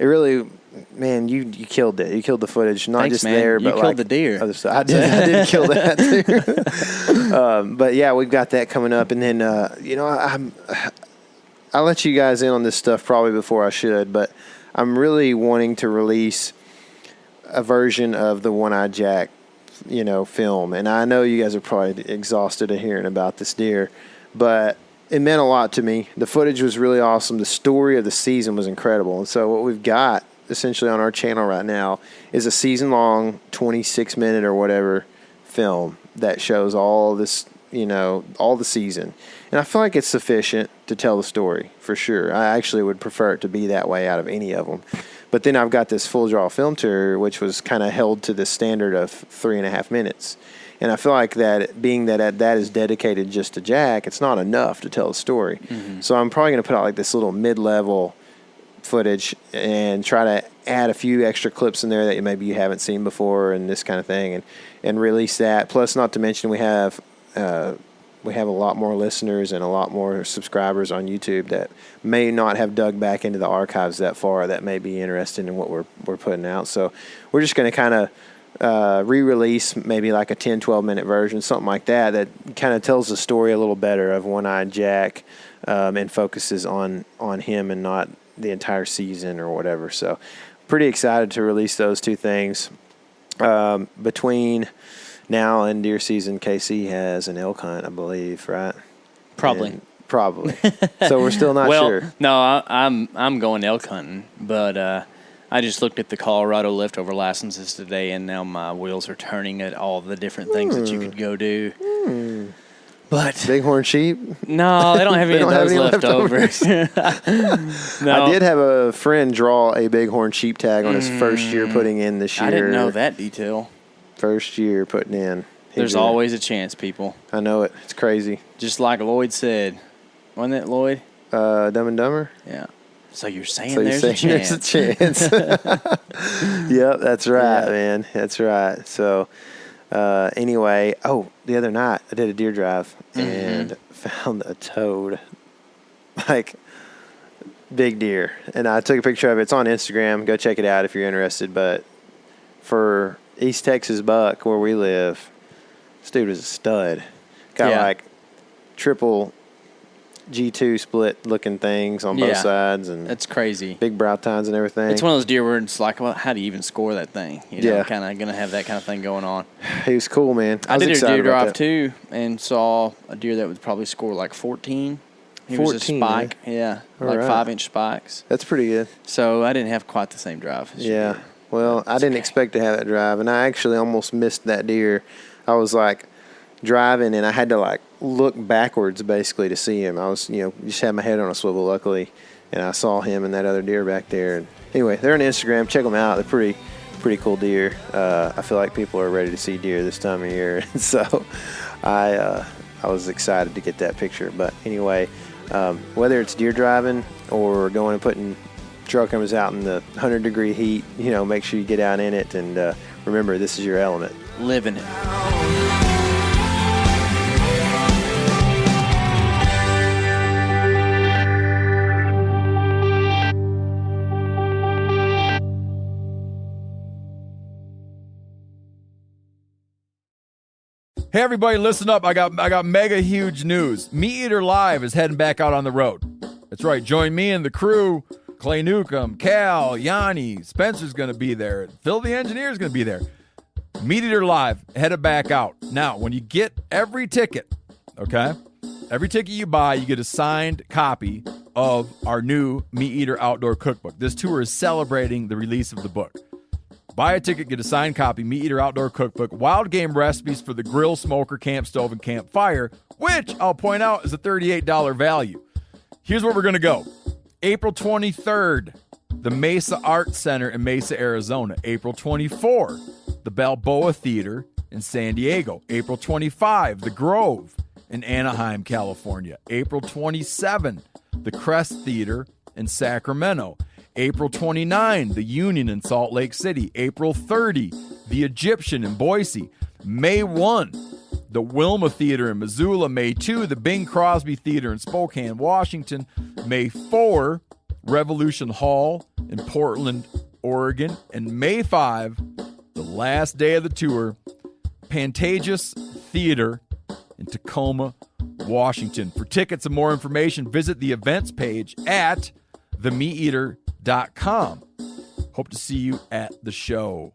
really, man, you killed it. You killed the footage, not Thanks, just man. there, but you killed the deer. Other stuff. I did kill that too. But yeah, we've got that coming up, and then you know, I'll let you guys in on this stuff probably before I should, but I'm really wanting to release a version of the One-Eyed Jack, you know, film, and I know you guys are probably exhausted of hearing about this deer, but it meant a lot to me. The footage was really awesome. The story of the season was incredible. And so what we've got essentially on our channel right now is a season-long 26-minute or whatever film that shows all this, all the season. And I feel like it's sufficient to tell the story, for sure. I actually would prefer it to be that way out of any of them. But then I've got this full-draw film tour, which was kind of held to the standard of 3.5 minutes. And I feel like that, being that is dedicated just to Jack, it's not enough to tell the story. Mm-hmm. So I'm probably going to put out like this little mid-level footage and try to add a few extra clips in there that maybe you haven't seen before and this kind of thing, and release that. Plus, not to mention we have a lot more listeners and a lot more subscribers on YouTube that may not have dug back into the archives that far, that may be interested in what we're putting out. So we're just going to kind of re-release maybe like a 10-12 minute version, something like that kind of tells the story a little better of One-Eyed Jack, and focuses on him and not the entire season or whatever. So pretty excited to release those two things. Between now and deer season, KC has an elk hunt, I believe, right? Probably. So we're still not sure. Well, no, I'm going elk hunting, but I just looked at the Colorado leftover licenses today, and now my wheels are turning at all the different things that you could go do. But bighorn sheep? No, they don't have any of those leftovers. No. I did have a friend draw a bighorn sheep tag on his first year putting in this year. I didn't know that detail. First year putting in. There's always a chance, people. I know it. It's crazy. Just like Lloyd said. Wasn't that Lloyd? Dumb and Dumber? Yeah. So you're saying there's a chance. There's a chance. Yep, that's right, man. That's right. So, anyway, the other night I did a deer drive and found a toad, like big deer, and I took a picture of it. It's on Instagram. Go check it out if you're interested. But for East Texas buck where we live, this dude was a stud. Got like triple G2 split looking things on both sides, and that's crazy. Big brow tines and everything. It's one of those deer where it's like, well, how do you even score that thing? Kind of gonna have that kind of thing going on. He was cool, man. I did a deer drive too, and saw a deer that would probably score like 14. He 14, was a spike, like 5-inch spikes. That's pretty good. So I didn't have quite the same drive. Yeah, well, I didn't expect to have that drive, and I actually almost missed that deer. I was like driving, and I had to like look backwards basically to see him. I was, just had my head on a swivel, luckily, and I saw him and that other deer back there. And anyway, they're on Instagram. Check them out. They're pretty cool deer. I feel like people are ready to see deer this time of year, and so I was excited to get that picture. But anyway, whether it's deer driving or going and putting trail cameras out in the 100-degree heat, make sure you get out in it, and remember, this is your element. Live in it. Hey everybody, listen up. I got mega huge news. Meat Eater Live is heading back out on the road. That's right. Join me and the crew. Clay Newcomb, Cal, Yanni, Spencer's going to be there. Phil the engineer's going to be there. Meat Eater Live headed back out. Now, when you get every ticket, okay? Every ticket you buy, you get a signed copy of our new Meat Eater Outdoor Cookbook. This tour is celebrating the release of the book. Buy a ticket, get a signed copy, Meat Eater Outdoor Cookbook, wild game recipes for the grill, smoker, camp stove, and campfire, which I'll point out is a $38 value. Here's where we're going to go. April 23rd, the Mesa Art Center in Mesa, Arizona. April 24, the Balboa Theater in San Diego. April 25, the Grove in Anaheim, California. April 27, the Crest Theater in Sacramento. April 29, the Union in Salt Lake City. April 30, the Egyptian in Boise. May 1, the Wilma Theater in Missoula. May 2, the Bing Crosby Theater in Spokane, Washington. May 4, Revolution Hall in Portland, Oregon. And May 5, the last day of the tour, Pantages Theater in Tacoma, Washington. For tickets and more information, visit the events page at themeateater.com. Hope to see you at the show.